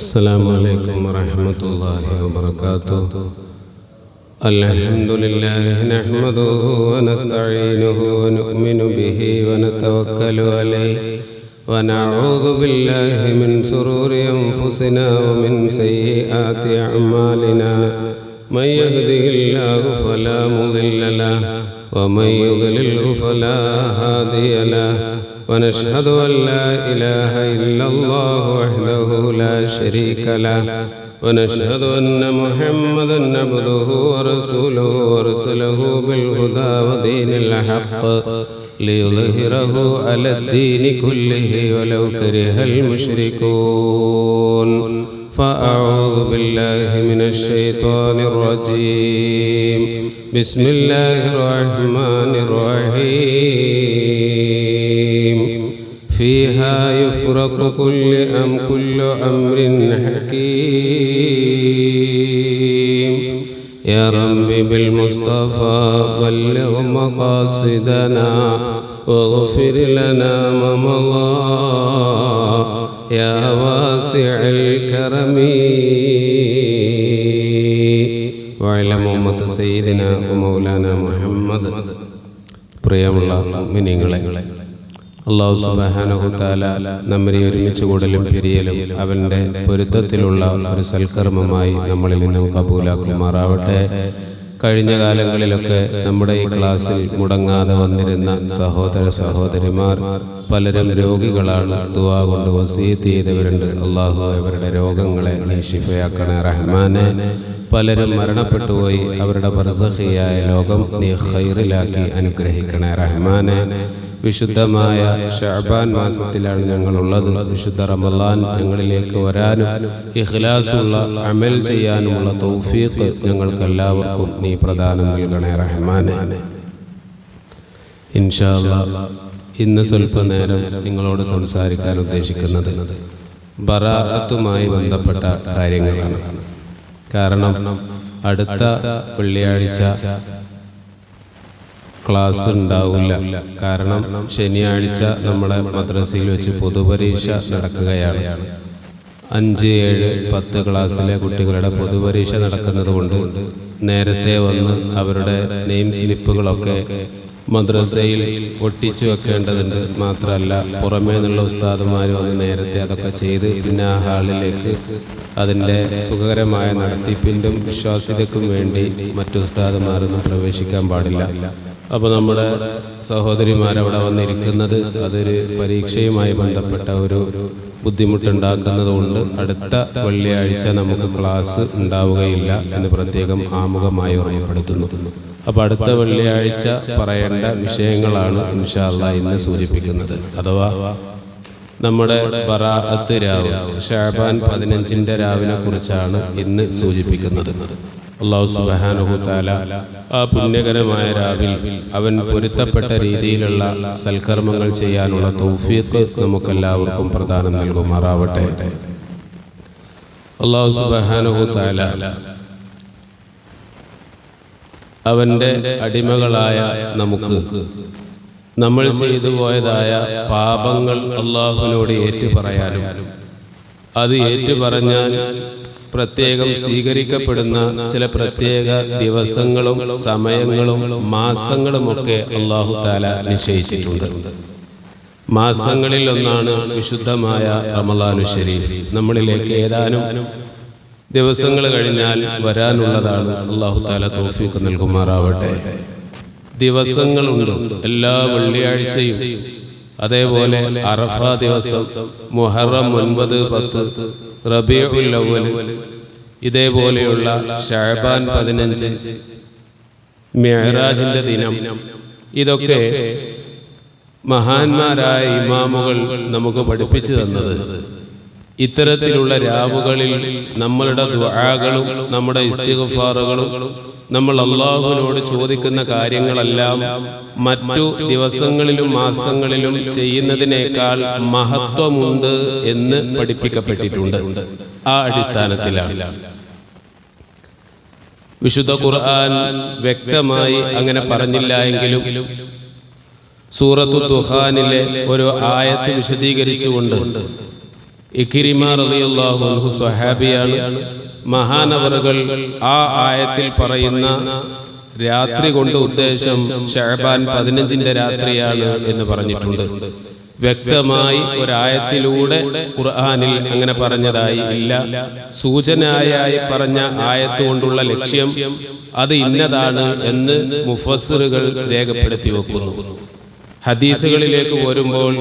السلام عليكم ورحمة الله وبركاته. الحمد لله نحمده ونستعينه ونؤمن به ونتوكل عليه ونعوذ بالله من شرور أنفسنا ومن سيئات أعمالنا. من يهده الله فلا مضل له ومن يضلله فلا هادي له. ونشهد أن لا إله إلا الله وحده لا شريك له. ونشهد أن محمدا عبده ورسوله ورسله بالهدى ودين الحق ليظهره على الدين كله ولو كره المشركون. فأعوذ بالله من الشيطان الرجيم. بسم الله الرحمن الرحيم. فيها يفرق كل أمر حكيم. يا رب بالمصطفى بلغ مقاصدنا واغفر لنا ما مضى يا واسع الكرم. وعلى محمد سيدنا ومولانا محمد. പ്രിയമുള്ള മുഅ്മിനീങ്ങളെ, അല്ലാഹു സുബ്ഹാനഹു തആല നമ്മെ ഒരുമിച്ച് കൂടലും പിരിയലും അവൻ്റെ പൊരുത്തത്തിലുള്ള ഒരു സൽക്കർമ്മമായി നമ്മളിൽ നിന്നും കബൂലാക്കുമാറാവട്ടെ. കഴിഞ്ഞ കാലങ്ങളിലൊക്കെ നമ്മുടെ ഈ ക്ലാസ്സിൽ മുടങ്ങാതെ വന്നിരുന്ന സഹോദര സഹോദരിമാർ പലരും രോഗികളാണ്. ദുആ കൊണ്ട് വസിയത്ത് ചെയ്തവരുണ്ട്. അല്ലാഹു അവരുടെ രോഗങ്ങളെ നീ ശിഫയാക്കണേ റഹ്മാനെ. പലരും മരണപ്പെട്ടുപോയി. അവരുടെ ബർസഖിയായ ലോകം നീ ഖൈറിലാക്കി അനുഗ്രഹിക്കണേ റഹ്മാനെ. വിശുദ്ധമായ ശഅബാൻ മാസത്തിലാണ് ഞങ്ങളുള്ളത്. വിശുദ്ധ റമളാൻ ഞങ്ങളിലേക്ക് വരാനും ഇഖ്ലാസുള്ള അമൽ ചെയ്യാനുമുള്ള തൗഫീഖ് ഞങ്ങൾക്കെല്ലാവർക്കും നീ പ്രദാനം നൽകണേ റഹ്മാനെ. ഇൻഷാ അല്ലാഹ് ഇന്ന് സ്വല്പനേരം നിങ്ങളോട് സംസാരിക്കാൻ ഉദ്ദേശിക്കുന്നത് ബറാഅത്തുമായി ബന്ധപ്പെട്ട കാര്യങ്ങളാണ്. കാരണം അടുത്ത വെള്ളിയാഴ്ച ക്ലാസ് ഉണ്ടാവില്ല. കാരണം ശനിയാഴ്ച നമ്മുടെ മദ്രസയിൽ വെച്ച് പൊതുപരീക്ഷ നടക്കുകയാണ്. 5, 7, 10 ക്ലാസ്സിലെ കുട്ടികളുടെ പൊതുപരീക്ഷ നടക്കുന്നത് കൊണ്ട് നേരത്തെ വന്ന് അവരുടെ നെയിം സ്ലിപ്പുകളൊക്കെ മദ്രസയിൽ ഒട്ടിച്ചു വെക്കേണ്ടതുണ്ട്. മാത്രമല്ല പുറമേ നിന്നുള്ള ഉസ്താദുമാർ വന്ന് നേരത്തെ അതൊക്കെ ചെയ്ത് പിന്നെ ആ ഹാളിലേക്ക് അതിൻ്റെ സുഖകരമായ നടത്തിപ്പിൻ്റെ വിശ്വാസ്യതയ്ക്കും വേണ്ടി മറ്റു ഉസ്താദുമാരൊന്നും പ്രവേശിക്കാൻ പാടില്ല. അപ്പോൾ നമ്മുടെ സഹോദരിമാരവിടെ വന്നിരിക്കുന്നത് അതൊരു പരീക്ഷയുമായി ബന്ധപ്പെട്ട ഒരു ബുദ്ധിമുട്ടുണ്ടാക്കുന്നത് കൊണ്ട് അടുത്ത വെള്ളിയാഴ്ച നമുക്ക് ക്ലാസ് ഉണ്ടാവുകയില്ല എന്ന് പ്രത്യേകം ആമുഖമായി ഓർമ്മപ്പെടുത്തുന്നു. അപ്പോൾ അടുത്ത വെള്ളിയാഴ്ച പറയേണ്ട വിഷയങ്ങളാണ് ഇൻഷാ അല്ലാഹ് ഇന്ന് സൂചിപ്പിക്കുന്നത്. അഥവാ നമ്മുടെ ബറാഅത്ത് രാവ്, ശഅബാൻ 15-ന്റെ രാവിനെ കുറിച്ചാണ് ഇന്ന് സൂചിപ്പിക്കുന്നത്. അല്ലാഹു സുബ്ഹാനഹു തആല ആ പുണ്യകരമായ രാവിൽ അവൻ പൊരുത്തപ്പെട്ട രീതിയിലുള്ള സൽക്കർമ്മങ്ങൾ ചെയ്യാനുള്ള തൗഫീഖ് നമുക്കെല്ലാവർക്കും പ്രദാനം നൽകുമാറാവട്ടെ. അല്ലാഹു സുബ്ഹാനഹു തആല അവൻ്റെ അടിമകളായ നമുക്ക് നമ്മൾ ചെയ്തു പോയതായ പാപങ്ങൾ അല്ലാഹുവിനോട് ഏറ്റുപറയാനും അത് ഏറ്റുപറഞ്ഞാൽ പ്രത്യേകം സ്വീകരിക്കപ്പെടുന്ന ചില പ്രത്യേക ദിവസങ്ങളും സമയങ്ങളും മാസങ്ങളുമൊക്കെ അല്ലാഹു തആല നിശ്ചയിച്ചിട്ടുണ്ട്. മാസങ്ങളിൽ ഒന്നാണ് വിശുദ്ധമായ റമളാനു ശരീഫ്. നമ്മളിലേക്ക് ഏതാനും ദിവസങ്ങൾ കഴിഞ്ഞാൽ വരാനുള്ളതാണ്. അല്ലാഹു തആല തൗഫീഖ് നൽകുമാറാവട്ടെ. ദിവസങ്ങളുണ്ട് എല്ലാ വെള്ളിയാഴ്ചയും. അതേപോലെ അറഫ ദിവസം, മുഹറം 9, 10, റബീഉൽ അവ്വൽ, ഇതേപോലെയുള്ള ശഅബാൻ 15, മിഅ്റാജിന്റെ ദിനം. ഇതൊക്കെ മഹാന്മാരായ ഇമാമുകൾ നമുക്ക് പഠിപ്പിച്ചു തന്നത് ഇത്തരത്തിലുള്ള രാവുകളിൽ നമ്മളുടെ ദുആകളും നമ്മുടെ ഇസ്തിഗ്ഫാറുകളും നമ്മൾ അല്ലാഹുവിനോട് ചോദിക്കുന്ന കാര്യങ്ങളെല്ലാം മറ്റു ദിവസങ്ങളിലും മാസങ്ങളിലും ചെയ്യുന്നതിനേക്കാൾ മഹത്വമുണ്ട് എന്ന് പഠിപ്പിക്കപ്പെട്ടിട്ടുണ്ട്. ആ അടിസ്ഥാനത്തിലാണ് വിശുദ്ധ ഖുർആൻ വ്യക്തമായി അങ്ങനെ പറഞ്ഞില്ല എങ്കിലും സൂറത്തു ദുഖാനിലെ ഒരു ആയത്ത് വിശദീകരിച്ചുകൊണ്ട് ഇക്രിമ റളിയല്ലാഹു അൻഹു സ്വഹാബിയാണ്. മഹാനവറുകൾ ആ ആയത്തിൽ പറയുന്ന രാത്രി കൊണ്ട് ഉദ്ദേശം ശഅബാൻ 15-ന്റെ രാത്രിയാണ് എന്ന് പറഞ്ഞിട്ടുണ്ട്. വ്യക്തമായി ഒരായത്തിലൂടെ ഖുർആനിൽ അങ്ങനെ പറഞ്ഞതായി ഇല്ല. സൂചനയായി പറഞ്ഞ ആയത്ത് കൊണ്ടുള്ള ലക്ഷ്യം അത് ഇന്നതാണ് എന്ന് മുഫസ്സിറുകൾ രേഖപ്പെടുത്തി വെക്കുന്നു. ഹദീസുകളിലേക്ക് വരുമ്പോൾ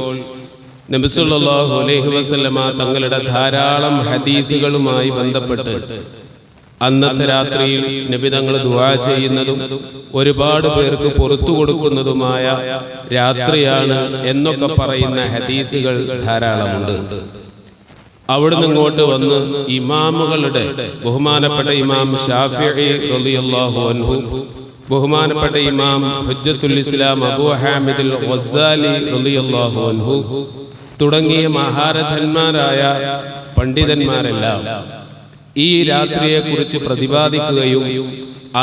നബി സല്ലല്ലാഹു അലൈഹി വസല്ലമ തങ്ങളുടെ ധാരാളം ഹദീസുകളുമായി ബന്ധപ്പെട്ട് അന്നത്തെ രാത്രിയിൽ നബി തങ്ങൾ ദുആ ചെയ്യുന്നതും ഒരുപാട് പേർക്ക് പുറത്തു കൊടുക്കുന്നതുമായ രാത്രിയാണ് എന്നൊക്കെ പറയുന്ന ഹദീസുകൾ ധാരാളമുണ്ട്. അവിടുന്ന് ഇങ്ങോട്ട് വന്ന് ഇമാമുകളുടെ ബഹുമാനപ്പെട്ട ഇമാം ഷാഫിഈ റളിയല്ലാഹു അൻഹു, ബഹുമാനപ്പെട്ട ഇമാം ഹുജ്ജത്തുൽ ഇസ്ലാം അബൂ ഹാമിദുൽ ഗസ്സാലി റളിയല്ലാഹു അൻഹു തുടങ്ങിയ മഹാരഥന്മാരായ പണ്ഡിതന്മാരെല്ലാം ഈ രാത്രിയെക്കുറിച്ച് പ്രതിപാദിക്കുകയും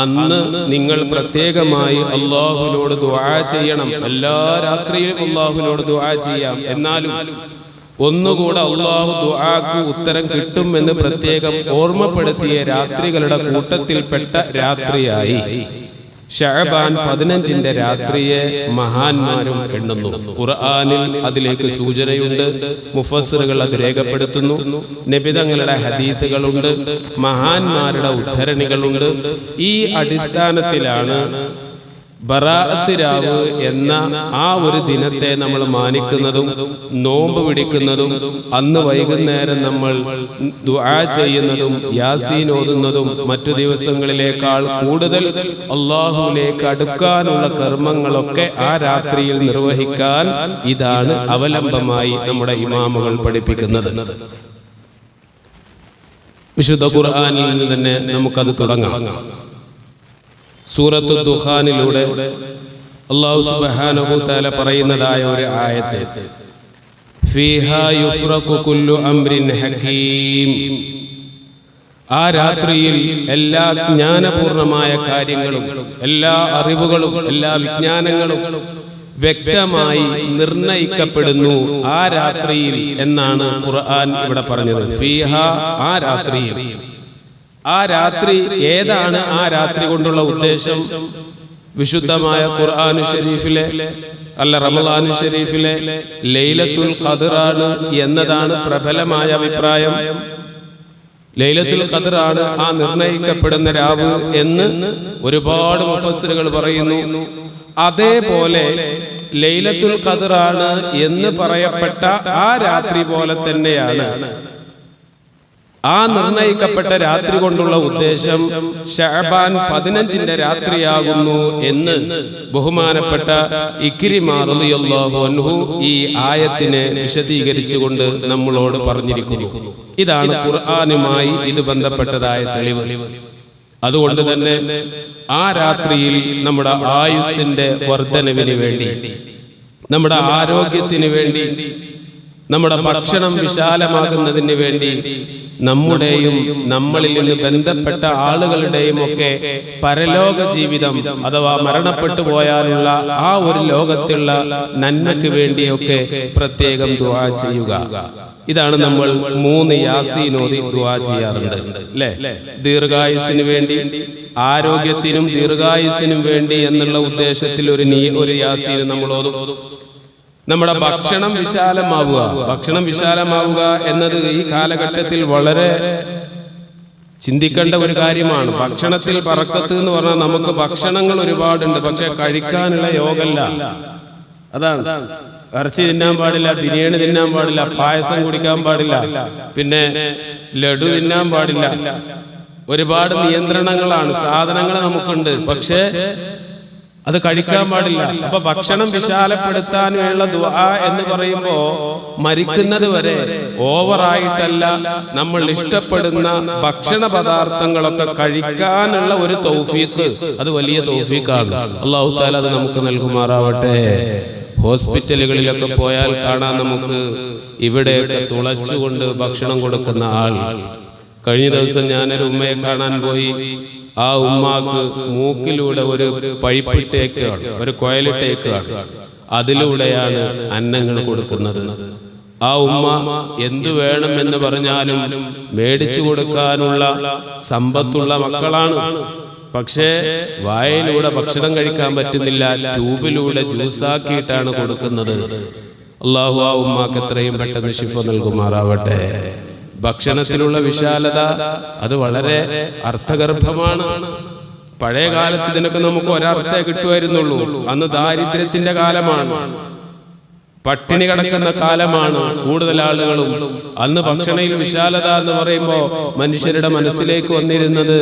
അന്ന് നിങ്ങൾ പ്രത്യേകമായി അല്ലാഹുവിനോട് ദുആ ചെയ്യണം, എല്ലാ രാത്രിയിലും അല്ലാഹുവിനോട് ദുആ ചെയ്യാം, എന്നാലും ഒന്നുകൂടെ അല്ലാഹു ദുആക്ക് ഉത്തരം കിട്ടും എന്ന് പ്രത്യേകം ഓർമ്മപ്പെടുത്തിയ രാത്രികളുടെ കൂട്ടത്തിൽപ്പെട്ട രാത്രിയായി ശഅബാൻ 15-ന്റെ രാത്രിയെ മഹാന്മാരും എണ്ണുന്നു. ഖുർആനിൽ അതിലേക്ക് സൂചനയുണ്ട്, മുഫസ്സിറുകൾ അത് രേഖപ്പെടുത്തുന്നു, നബി തങ്ങളുടെ ഹദീസുകളുണ്ട്, മഹാന്മാരുടെ ഉദ്ധരണികളുണ്ട്. ഈ അടിസ്ഥാനത്തിലാണ് ബറാഅത്ത് രാവ് എന്ന ആ ഒരു ദിനത്തെ നമ്മൾ മാനിക്കുന്നതും നോമ്പ് പിടിക്കുന്നതും അന്ന് വൈകുന്നേരം നമ്മൾ ദുആ ചെയ്യുന്നതും യാസീൻ ഓതുന്നതും മറ്റു ദിവസങ്ങളിലേക്കാൾ കൂടുതൽ അല്ലാഹുവിലേക്ക് അടുക്കാനുള്ള കർമ്മങ്ങളൊക്കെ ആ രാത്രിയിൽ നിർവഹിക്കാൻ ഇതാണ് അവലംബമായി നമ്മുടെ ഇമാമുകൾ പഠിപ്പിക്കുന്നത്. വിശുദ്ധ ഖുർആനിൽ നിന്ന് തന്നെ നമുക്കത് തുടങ്ങാം. സൂറത്തു ദുഖാനിലൂടെ അല്ലാഹു സുബ്ഹാനഹു തആല പറയുന്നതായ ഒരു ആയത്ത്, ഫീഹാ യുഫ്റഖു കുല്ലു അംരിൻ ഹകീം. ആ രാത്രിയിൽ എല്ലാ ജ്ഞാനപൂർണമായ കാര്യങ്ങളും എല്ലാ അറിവുകളും എല്ലാ വിജ്ഞാനങ്ങളും വ്യക്തമായി നിർണയിക്കപ്പെടുന്നു ആ രാത്രിയിൽ എന്നാണ് ഖുർആൻ ഇവിടെ പറഞ്ഞത്. ഫീഹാ, ആ രാത്രിയിൽ. ആ രാത്രി ഏതാണ്? ആ രാത്രി കൊണ്ടുള്ള ഉദ്ദേശം വിശുദ്ധമായ ഖുർആൻ ഷരീഫിലെ റമളാൻ ഷരീഫിലെ ലൈലത്തുൽ ഖദ്റാണ് എന്നതാണ് പ്രബലമായ അഭിപ്രായം. ലൈലത്തുൽ ഖദ്റാണ് ആ നിർണയിക്കപ്പെടുന്ന രാവ് എന്ന് ഒരുപാട് മുഫസ്സിറുകൾ പറയുന്നു. അതേപോലെ ലൈലത്തുൽ ഖദ്റാണ് എന്ന് പറയപ്പെട്ട ആ രാത്രി പോലെ തന്നെയാണ് ആ നിർണയിക്കപ്പെട്ട രാത്രി കൊണ്ടുള്ള ഉദ്ദേശം ശഅബാൻ 15-ന്റെ രാത്രിയാകുന്നു എന്ന് ബഹുമാനപ്പെട്ട ഇക്രിമ റളിയല്ലാഹു അൻഹു ഈ ആയത്തിനെ വിശദീകരിച്ചുകൊണ്ട് നമ്മളോട് പറഞ്ഞിരിക്കുന്നു. ഇതാണ് ഖുർആനുമായി ഇത് ബന്ധപ്പെട്ടതായ തെളിവ്. അതുകൊണ്ട് തന്നെ ആ രാത്രിയിൽ നമ്മുടെ ആയുസ്സിന്റെ വർധനവിന് വേണ്ടി, നമ്മുടെ ആരോഗ്യത്തിന് വേണ്ടി, നമ്മുടെ ഭക്ഷണം വിശാലമാകുന്നതിന് വേണ്ടി, നമ്മുടെയും നമ്മളിൽ നിന്ന് ബന്ധപ്പെട്ട ആളുകളുടെയും ഒക്കെ പരലോക ജീവിതം അഥവാ മരണപ്പെട്ടു പോയാലുള്ള ആ ഒരു ലോകത്തുള്ള നന്മയ്ക്ക് വേണ്ടിയൊക്കെ പ്രത്യേകം ദുആ ചെയ്യുക. ഇതാണ് നമ്മൾ 3 യാസീൻ ഓതി ദുആ ചെയ്യാറുണ്ട്, അല്ലേ? ദീർഘായുസ്സിന് വേണ്ടി, ആരോഗ്യത്തിനും ദീർഘായുസ്സിനും വേണ്ടി എന്നുള്ള ഉദ്ദേശത്തിൽ ഒരു യാസീൻ നമ്മൾ ഓതും. നമ്മുടെ ഭക്ഷണം വിശാലമാവുക, ഭക്ഷണം വിശാലമാവുക എന്നത് ഈ കാലഘട്ടത്തിൽ വളരെ ചിന്തിക്കേണ്ട ഒരു കാര്യമാണ്. ഭക്ഷണത്തിൽ ബറക്കത്ത് എന്ന് പറഞ്ഞാൽ നമുക്ക് ഭക്ഷണങ്ങൾ ഒരുപാടുണ്ട്, പക്ഷെ കഴിക്കാനുള്ള യോഗല്ല. അതാണ്, ഇറച്ചി തിന്നാൻ പാടില്ല, ബിരിയാണി തിന്നാൻ പാടില്ല, പായസം കുടിക്കാൻ പാടില്ല, പിന്നെ ലഡു തിന്നാൻ പാടില്ല. ഒരുപാട് നിയന്ത്രണങ്ങളാണ്, സാധനങ്ങൾ നമുക്കുണ്ട്, പക്ഷേ അത് കഴിക്കാൻ പാടില്ല. അപ്പൊ ഭക്ഷണം വിശാലപ്പെടുത്താനുള്ള ദുആ എന്ന് പറയുമ്പോ മരിക്കുന്നത് വരെ ഓവറായിട്ടല്ല, നമ്മൾ ഇഷ്ടപ്പെടുന്ന ഭക്ഷണ പദാർത്ഥങ്ങളൊക്കെ കഴിക്കാനുള്ള ഒരു തൗഫീഖ്, അത് വലിയ തൗഫീഖാണ്. അല്ലാഹു തആല അത് നമുക്ക് നൽകുമാറാവട്ടെ. ഹോസ്പിറ്റലുകളിലൊക്കെ പോയാൽ കാണാൻ നമുക്ക് ഇവിടെയൊക്കെ തുളച്ചുകൊണ്ട് ഭക്ഷണം കൊടുക്കുന്ന ആൾ. കഴിഞ്ഞ ദിവസം ഞാനൊരു ഉമ്മയെ കാണാൻ പോയി. ആ ഉമ്മാക്ക് മൂക്കിലൂടെ ഒരു പൈപ്പിട്ടേക്കാണ്, ഒരു കോയലിട്ടേക്കാണ്, അതിലൂടെയാണ് അന്നങ്ങൾ കൊടുക്കുന്നത്. ആ ഉമ്മ എന്തു വേണം എന്ന് പറഞ്ഞാലും മേടിച്ചു കൊടുക്കാനുള്ള സമ്പത്തുള്ള മക്കളാണ്. പക്ഷേ വായയിലൂടെ ഭക്ഷണം കഴിക്കാൻ പറ്റുന്നില്ല, ട്യൂബിലൂടെ ജ്യൂസാക്കിയിട്ടാണ് കൊടുക്കുന്നത്. അല്ലാഹു ആ ഉമ്മാക്ക് എത്രയും പെട്ടെന്ന് ശിഫ നൽകുമാറാവട്ടെ. ഭക്ഷണത്തിലുള്ള വിശാലത അത് വളരെ അർത്ഥഗർഭമാണ്. പഴയ കാലത്ത് ഇതിനൊക്കെ നമുക്ക് ഒരർത്ഥേ കിട്ടുമായിരുന്നുള്ളൂ. അന്ന് ദാരിദ്ര്യത്തിന്റെ കാലമാണ്, പട്ടിണി കിടക്കുന്ന കാലമാണ്. കൂടുതൽ ആളുകളും അന്ന് ഭക്ഷണയിൽ വിശാലത എന്ന് പറയുമ്പോൾ മനുഷ്യരുടെ മനസ്സിലേക്ക് വന്നിരുന്നത്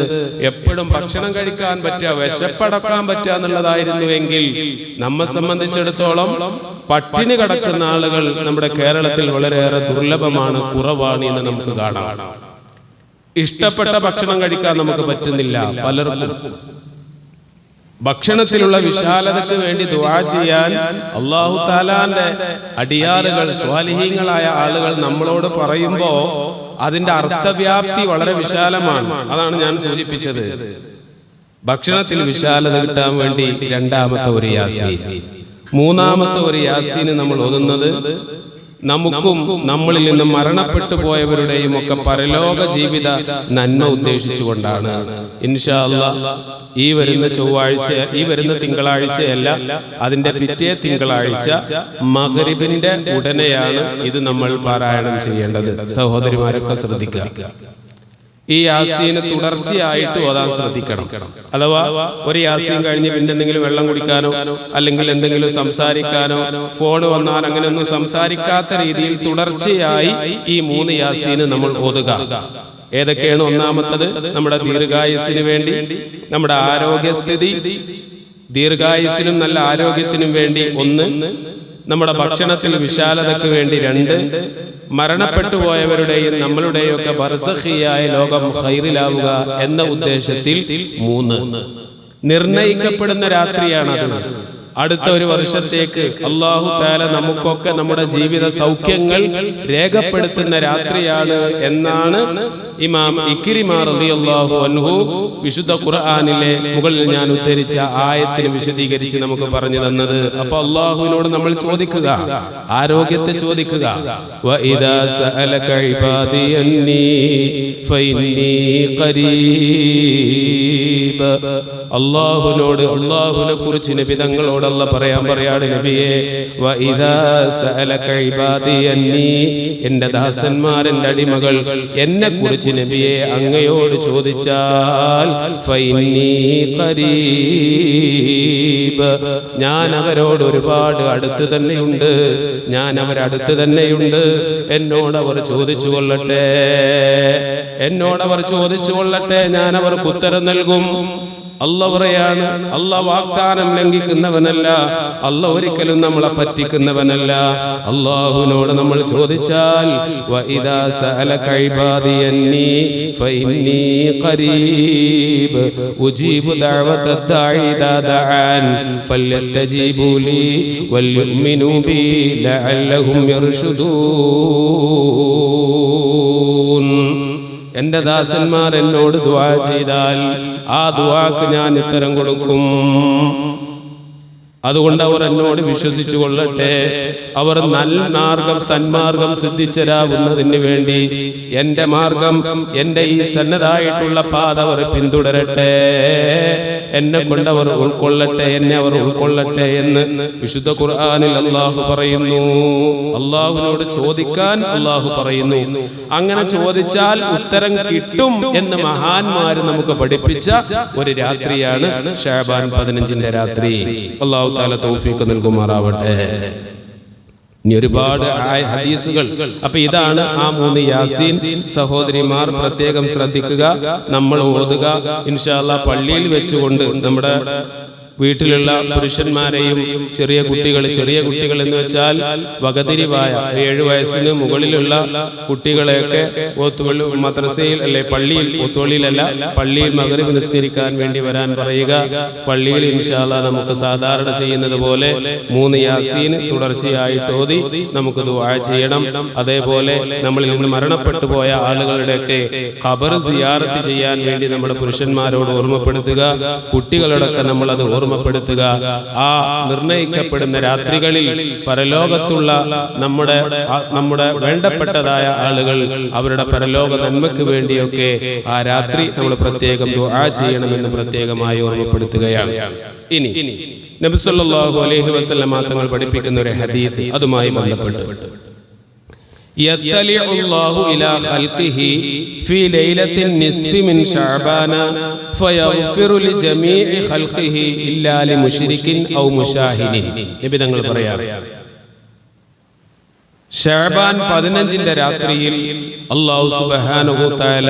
എപ്പോഴും ഭക്ഷണം കഴിക്കാൻ പറ്റുക, വിശപ്പടക്കാൻ പറ്റുക എന്നുള്ളതായിരുന്നുവെങ്കിൽ നമ്മെ സംബന്ധിച്ചിടത്തോളം പട്ടിണി കിടക്കുന്ന ആളുകൾ നമ്മുടെ കേരളത്തിൽ വളരെയേറെ ദുർലഭമാണ്, കുറവാണ് എന്ന് നമുക്ക് കാണാം. ഇഷ്ടപ്പെട്ട ഭക്ഷണം കഴിക്കാൻ നമുക്ക് പറ്റുന്നില്ല. പലർക്കും ഭക്ഷണത്തിലുള്ള വിശാലതയ്ക്ക് വേണ്ടി ദുആ ചെയ്യാൻ അല്ലാഹു തആലാന്റെ അടിയാറുകൾ, സ്വാലിഹീങ്ങളായ ആളുകൾ നമ്മളോട് പറയുമ്പോൾ അതിന്റെ അർത്ഥവ്യാപ്തി വളരെ വിശാലമാണ്. അതാണ് ഞാൻ സൂചിപ്പിച്ചത്. ഭക്ഷണത്തിൽ വിശാലത കിട്ടാൻ വേണ്ടി രണ്ടാമത്തെ ഒരു യാസീൻ, മൂന്നാമത്തെ ഒരു യാസീന് നമ്മൾ ഓതുന്നത് നമുക്കും നമ്മളിൽ നിന്ന് മരണപ്പെട്ടു പോയവരുടെയും ഒക്കെ പരലോക ജീവിത നന്മ ഉദ്ദേശിച്ചുകൊണ്ടാണ്. ഇൻഷാ അല്ലാഹ് ഈ വരുന്ന തിങ്കളാഴ്ചയല്ല, അതിന്റെ പിറ്റേ തിങ്കളാഴ്ച മഗ്രിബിന്റെ ഉടനെയാണ് ഇത് നമ്മൾ പാരായണം ചെയ്യേണ്ടത്. സഹോദരിമാരൊക്കെ ശ്രദ്ധിക്കുക. ഈ യാസീന് തുടർച്ചയായിട്ട് ഓതാൻ ശ്രദ്ധിക്കണം. അഥവാ ഒരു യാസീൻ കഴിഞ്ഞ് പിന്നെ എന്തെങ്കിലും വെള്ളം കുടിക്കാനോ അല്ലെങ്കിൽ എന്തെങ്കിലും സംസാരിക്കാനോ ഫോൺ വന്നാൽ അങ്ങനെയൊന്നും സംസാരിക്കാത്ത രീതിയിൽ തുടർച്ചയായി ഈ 3 യാസീന് നമ്മൾ ഓതുക. ഏതൊക്കെയാണ്? ഒന്നാമത്തത് നമ്മുടെ ദീർഘായുസ്സിന് വേണ്ടി, നമ്മുടെ ആരോഗ്യസ്ഥിതി, ദീർഘായുസ്സിനും നല്ല ആരോഗ്യത്തിനും വേണ്ടി 1, നമ്മുടെ ഭക്ഷണത്തിൽ വിശാലതയ്ക്ക് വേണ്ടി 2, മരണപ്പെട്ടു പോയവരുടെയും നമ്മളുടെയും ഒക്കെ ബർസഖിയായ ലോകം ഖൈറിലാവുക എന്ന ഉദ്ദേശത്തിൽ 3. നിർണയിക്കപ്പെടുന്ന രാത്രിയാണത്. അടുത്ത ഒരു വർഷത്തേക്ക് അല്ലാഹു തആല നമുക്കൊക്കെ നമ്മുടെ ജീവിത സൗഖ്യങ്ങൾ രേഖപ്പെടുത്തുന്ന രാത്രിയാണ് എന്നാണ് ഇമാം ഇക്രിമ റളിയല്ലാഹു അൻഹു വിശുദ്ധ ഖുർആനിലെ മുകളിൽ ഞാൻ ഉദ്ധരിച്ച ആയത്തിനെ വിശദീകരിച്ച് നമുക്ക് പറഞ്ഞു തന്നത്. അപ്പോൾ അല്ലാഹുവിനോട് നമ്മൾ ചോദിക്കുക, ആരോഗ്യത്തെ ചോദിക്കുക. വഇദാ സഅലക ഇബാദി അന്നി ഫഇന്നി ഖരീബ്. അല്ലാഹുവിനെ കുറിച്ച് നബി തങ്ങളോട് അല്ലാഹു പറയാണ്, നബിയേ വഇദാ സഅലക ഇബാദി അന്നി, എൻ്റെ ദാസന്മാർ, എൻ്റെ അടിമകൾ എന്നെ കുറിച്ച് നബിയെ അങ്ങയോട് ചോദിച്ചാൽ ഫഇന്നി ഖരീബ്, ഞാൻ അവരോട് ഒരുപാട് അടുത്ത് തന്നെയുണ്ട്, ഞാൻ അവരടുത്ത് തന്നെയുണ്ട്. എന്നോടവർ ചോദിച്ചു കൊള്ളട്ടെ, ഞാൻ അവർക്ക് ഉത്തരം നൽകും. അല്ലാഹു പറയാണ്, അല്ലാഹു വാഗ്ദാനം ലംഘിക്കുന്നവനല്ല, അല്ലാഹു ഒരിക്കലും നമ്മളെ പറ്റിക്കുന്നവനല്ല. അല്ലാഹുവിനോട് നമ്മൾ ചോദിച്ചാൽ വഇദാ സഅലക ഇബാദി അന്നി ഫഇന്നി ഖരീബ് ഉജീബു ദഅവത ദാഇ ഇദാ ദഅൻ ഫല്യസ്തജീബു ലി വൽയുമിനു ബി ലഅല്ലഹും യർഷുദൂൻ. എൻ്റെ ദാസന്മാർ എന്നോട് ദുആ ചെയ്താൽ ആ ദുആക്ക് ഞാൻ ഉത്തരം കൊടുക്കും. അതുകൊണ്ട് അവർ എന്നോട് വിശ്വസിച്ചു കൊള്ളട്ടെ, അവർ നല്ല മാർഗം, സന്മാർഗം സിദ്ധിച്ചരാവുന്നതിന് വേണ്ടി എൻ്റെ മാർഗം, എൻ്റെ ഈ സന്നദ്ധായിട്ടുള്ള പാത അവർ പിന്തുടരട്ടെ, എന്നെ കൊണ്ടവർ ഉൾക്കൊള്ളട്ടെ, എന്നെ അവർ ഉൾക്കൊള്ളട്ടെ എന്ന് വിശുദ്ധ ഖുർആനിൽ അല്ലാഹു പറയുന്നു. അല്ലാഹുവിനോട് ചോദിക്കാൻ അല്ലാഹു പറയുന്നു. അങ്ങനെ ചോദിച്ചാൽ ഉത്തരം കിട്ടും എന്ന് മഹാന്മാര് നമുക്ക് പഠിപ്പിച്ച ഒരു രാത്രിയാണ് ശഅബാൻ 15ന്റെ രാത്രി. അല്ലാഹു തആല തൗഫീഖ് നൽകുമാറാവട്ടെ. ഇനി ഒരുപാട് ഹദീസുകൾ. അപ്പൊ ഇതാണ് ആ 3 യാസീൻ. സഹോദരിമാർ പ്രത്യേകം ശ്രദ്ധിക്കുക, നമ്മൾ ഓതുക. ഇൻഷാ അല്ലാഹ് പള്ളിയിൽ വെച്ചുകൊണ്ട് നമ്മുടെ വീട്ടിലുള്ള പുരുഷന്മാരെയും ചെറിയ കുട്ടികൾ എന്ന് വെച്ചാൽ വകതിരിവായ 7 വയസ്സിന് മുകളിലുള്ള കുട്ടികളെയൊക്കെ മദ്രസയിൽ അല്ലെ പള്ളിയിൽ, ഒത്തുവള്ളിയിലല്ല, പള്ളിയിൽ മഗ്രിബ് നിസ്കരിക്കാൻ വേണ്ടി വരാൻ പറയുക. പള്ളിയിൽ ഇൻഷാ അല്ലാഹ് നമുക്ക് സാധാരണ ചെയ്യുന്നത് പോലെ 3 യാസീൻ തുടർച്ചയായിട്ട് ഓതി നമുക്ക് ദുആ ചെയ്യണം. അതേപോലെ നമ്മളിൽ നിന്ന് മരണപ്പെട്ടു പോയ ആളുകളുടെയൊക്കെ ഖബർ സിയാറത്ത് ചെയ്യാൻ വേണ്ടി നമ്മുടെ പുരുഷന്മാരോട് ഓർമ്മപ്പെടുത്തുക. കുട്ടികളോടൊക്കെ നമ്മൾ അത് ഓർമ്മപ്പെടുത്തുക. ആ നിർണയിക്കപ്പെടുന്ന രാത്രികളിൽ പരലോകത്തുള്ള നമ്മുടെ വേണ്ടപ്പെട്ടതായ ആളുകൾ അവരുടെ പരലോക നന്മയ്ക്ക് വേണ്ടിയൊക്കെ ആ രാത്രി നമ്മൾ പ്രത്യേകം ദുആ ചെയ്യണമെന്ന് പ്രത്യേകമായി ഓർമ്മപ്പെടുത്തുകയാണ്. ഇനി നബി സല്ലല്ലാഹു അലൈഹി വസല്ലം തങ്ങൾ പഠിപ്പിക്കുന്ന ഒരു ഹദീസ് അതുമായി ബന്ധപ്പെട്ട് يطلع الله إلى خلقه في ليلة النصف من شعبان فيغفر لجميع خلقه إلا لمشرك أو مشاهد. നബി തങ്ങൾ പറയാറ്, ശഅബാൻ 15 രാത്രിയിൽ അല്ലാഹു സുബ്ഹാനഹു തആല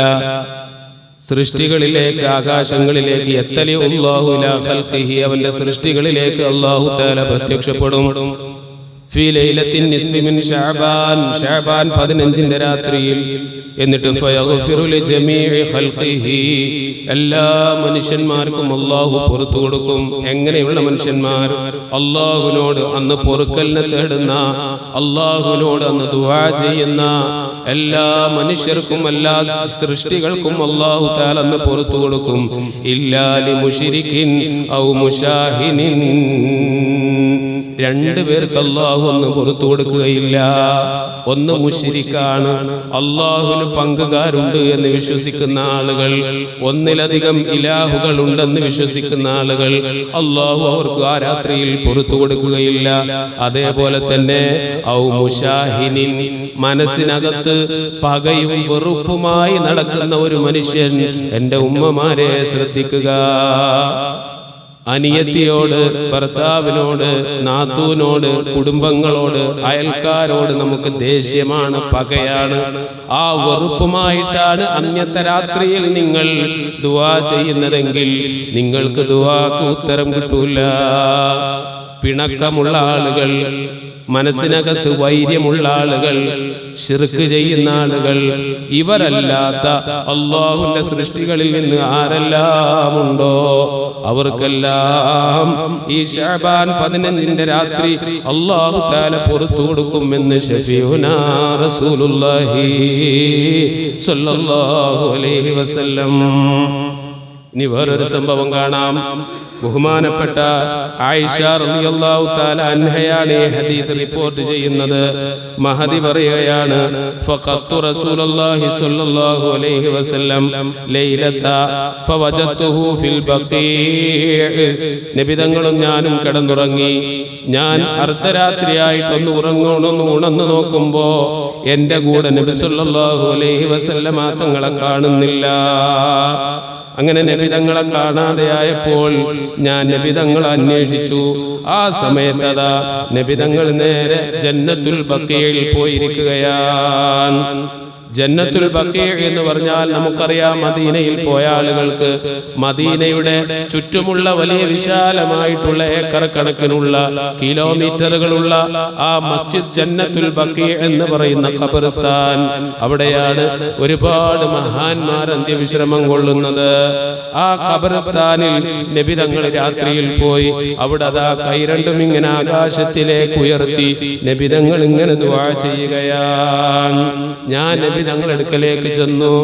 സൃഷ്ടികളിലേക്ക്, ആകാശങ്ങളിലേക്ക് യത്തലിഉല്ലാഹു ഇലാ ഖൽഖിഹി, അവന്റെ സൃഷ്ടികളിലേക്ക് അല്ലാഹു തആല പ്രത്യക്ഷപ്പെടും. ഫീ ലൈലത്തിൻ നിസ്ഫി മിൻ ശഅബാൻ, ശഅബാൻ 15 രാത്രിയിൽ. എന്നിട്ട് ഫയഗ്ഫിറു ലിജമീഇ ഖൽഖിഹി, എല്ലാ മനുഷ്യന്മാർക്കും അല്ലാഹു പുറത്തു കൊടുക്കും. എങ്ങനെയുള്ള മനുഷ്യന്മാർ? അല്ലാഹുവിനോട് അന്ന് പൊറുക്കലിനെ തേടുന്ന, അല്ലാഹുവിനോട് അന്ന് ദുആ ചെയ്യുന്ന എല്ലാ മനുഷ്യർക്കും, എല്ലാ സൃഷ്ടികൾക്കും അല്ലാഹു തആല അന്ന് പുറത്തു കൊടുക്കും. ഇല്ലാ ലിമുശ്രികിൻ ഔ മുശാഹിനിൻ, രണ്ടു പേർക്ക് അല്ലാഹു ഒന്ന് പുറത്തു കൊടുക്കുകയില്ല. ഒന്ന് മുശ്രിക്കാണ്, അല്ലാഹുവിന് പങ്കുകാരുണ്ട് എന്ന് വിശ്വസിക്കുന്ന ആളുകൾ, ഒന്നിലധികം ഇലാഹുകൾ ഉണ്ടെന്ന് വിശ്വസിക്കുന്ന ആളുകൾ, അല്ലാഹു അവർക്ക് ആ രാത്രിയിൽ പുറത്തു കൊടുക്കുകയില്ല. അതേപോലെ തന്നെ ഔ മുശാഹിനിൻ, മനസ്സിനകത്ത് പകയും വെറുപ്പുമായി നടക്കുന്ന ഒരു മനുഷ്യൻ. എൻ്റെ ഉമ്മമാരെ ശ്രദ്ധിക്കുക, അനിയത്തിയോട്, ഭർത്താവിനോട്, നാത്തൂനോട്, കുടുംബങ്ങളോട്, അയൽക്കാരോട് നമുക്ക് ദേഷ്യമാണ്, പകയാണ്. ആ വെറുപ്പുമായിട്ടാണ് അന്നത്തെ രാത്രിയിൽ നിങ്ങൾ ദുആ ചെയ്യുന്നതെങ്കിൽ നിങ്ങൾക്ക് ദുആക്ക് ഉത്തരം കിട്ടൂല. പിണക്കമുള്ള ആളുകൾ, മനസ്സിനകത്ത് വൈര്യമുള്ള ആളുകൾ, ശിർക്ക് ചെയ്യുന്ന ആളുകൾ, ഇവരല്ലാത്ത അല്ലാഹുവിന്റെ സൃഷ്ടികളിൽ നിന്ന് ആരെല്ലാം ഉണ്ടോ അവർക്കെല്ലാം ഈ ശഅബാൻ 15 രാത്രി അല്ലാഹു തആല പുറത്തു കൊടുക്കുമെന്ന് ശഫീഉനാ റസൂലുള്ളാഹി സ്വല്ലല്ലാഹു അലൈഹി വസല്ലം. ഇനി വേറൊരു സംഭവം കാണാം. ബഹുമാനപ്പെട്ട ആയിഷ റളിയല്ലാഹു തആല അൻഹയാണ് ഈ ഹദീസ് റിപ്പോർട്ട് ചെയ്യുന്നത്. മഹദി പറയുകയാണ്, ഫഖത്തു റസൂലുള്ളാഹി സ്വല്ലല്ലാഹു അലൈഹി വസല്ലം ലൈലത ഫവജത്തുഹു ഫിൽ ബഖീ, നബി തങ്ങളും ഞാനും കിടന്നുറങ്ങി. ഞാൻ അർദ്ധരാത്രിയായിട്ടൊന്ന് ഉണർന്നു നോക്കുമ്പോ എന്റെ കൂടെ നബി സല്ലല്ലാഹു അലൈഹി വസല്ലം തങ്ങളെ കാണുന്നില്ല. അങ്ങനെ നബി തങ്ങളെ കാണാതെയായപ്പോൾ ഞാൻ നബി തങ്ങളെ അന്വേഷിച്ചു. ആ സമയത്തതാ നബി തങ്ങൾ നേരെ ജന്നത്തുൽ ബഖീയിൽ പോയിരിക്കുകയാണ്. ജന്നത്തുൽ ബഖീ എന്ന് പറഞ്ഞാൽ നമുക്കറിയാം, മദീനയിൽ പോയ ആളുകൾക്ക് മദീനയുടെ ചുറ്റുമുള്ള വലിയ വിശാലമായിട്ടുള്ള ഏക്കർ കണക്കിനുള്ള കിലോമീറ്ററുകളുള്ള ആ മസ്ജിദ് ജന്നത്തുൽ ബഖീ എന്ന് പറയുന്ന ഖബർസ്ഥാൻ, അവിടെയാണ് ഒരുപാട് മഹാന്മാർ അന്ത്യവിശ്രമം കൊള്ളുന്നത്. ആ ഖബർസ്ഥാനിൽ നബി തങ്ങൾ രാത്രിയിൽ പോയി. അവിടെ അതാ കൈ രണ്ടും ഇങ്ങനെ ആകാശത്തിലേക്ക് ഉയർത്തി നബി തങ്ങൾ ഇങ്ങനെ ദുആ ചെയ്യുകയാണ്. ഞാൻ നബി തങ്ങൾ അടുക്കലേക്ക് ചെന്നു.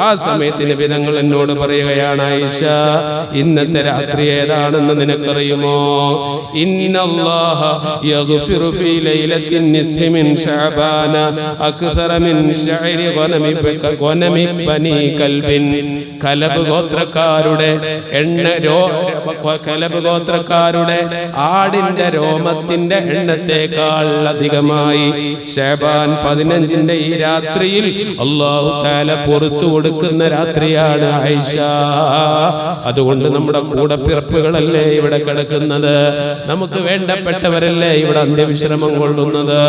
ആ സമയത്ത് നബി തങ്ങൾ എന്നോട് പറയുകയാണ്, ആയിഷ, ഇന്നത്തെ രാത്രി ഏതാണെന്ന് നിനക്കറിയുമോ? ഇന്നല്ലാഹ യഗ്ഫിറു ഫീ ലൈലത്തിൻ നിസ്ഫി മിൻ ശഅബാന അക്സറ മിൻ ശഅരി ഗനമി ബനി കൽബിൻ, കലബ് ഗോത്രക്കാരുടെ കലബ് ഗോത്രക്കാരുടെ ആടിന്റെ രോമത്തിന്റെ എണ്ണത്തെക്കാൾ അധികമായി ശഅബാൻ 15 ഈ രാത്രിയിൽ അല്ലാഹു തആല പുറത്തു കൊടുക്കുന്ന രാത്രിയാണ് ആയിഷ. അതുകൊണ്ട് നമ്മുടെ കൂടപ്പിറപ്പുകളല്ലേ ഇവിടെ കിടക്കുന്നത്, നമുക്ക് വേണ്ടപ്പെട്ടവരല്ലേ ഇവിടെ അന്ത്യവിശ്രമം കൊള്ളുന്നത്,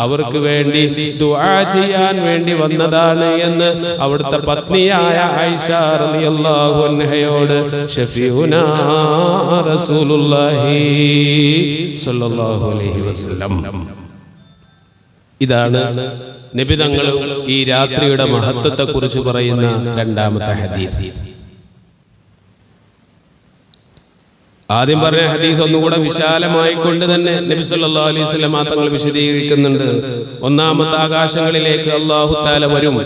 അവർക്ക് വേണ്ടി ദുആ ചെയ്യാൻ വേണ്ടി വന്നതാണ് എന്ന് അവിടുത്തെ പത്നിയായ ആയിഷ റളിയല്ലാഹു അൻഹയോട് ശഫീഉനാ റസൂലുള്ളാഹി സ്വല്ലല്ലാഹു അലൈഹി വസല്ലം. ഇതാണ് നബി തങ്ങൾ ഈ രാത്രിയുടെ മഹത്വത്തെ കുറിച്ച് പറയുന്ന രണ്ടാമത്തെ ഹദീസ്. ആദ്യം പറഞ്ഞ ഹദീസ് ഒന്നുകൂടെ വിശാലമായി കൊണ്ട് തന്നെ നബി സല്ലല്ലാഹു അലൈഹി വസല്ലം തങ്ങൾ വിശദീകരിക്കുന്നുണ്ട്. ഒന്നാമത്തെ ആകാശങ്ങളിലേക്ക് അല്ലാഹു തആല വരും.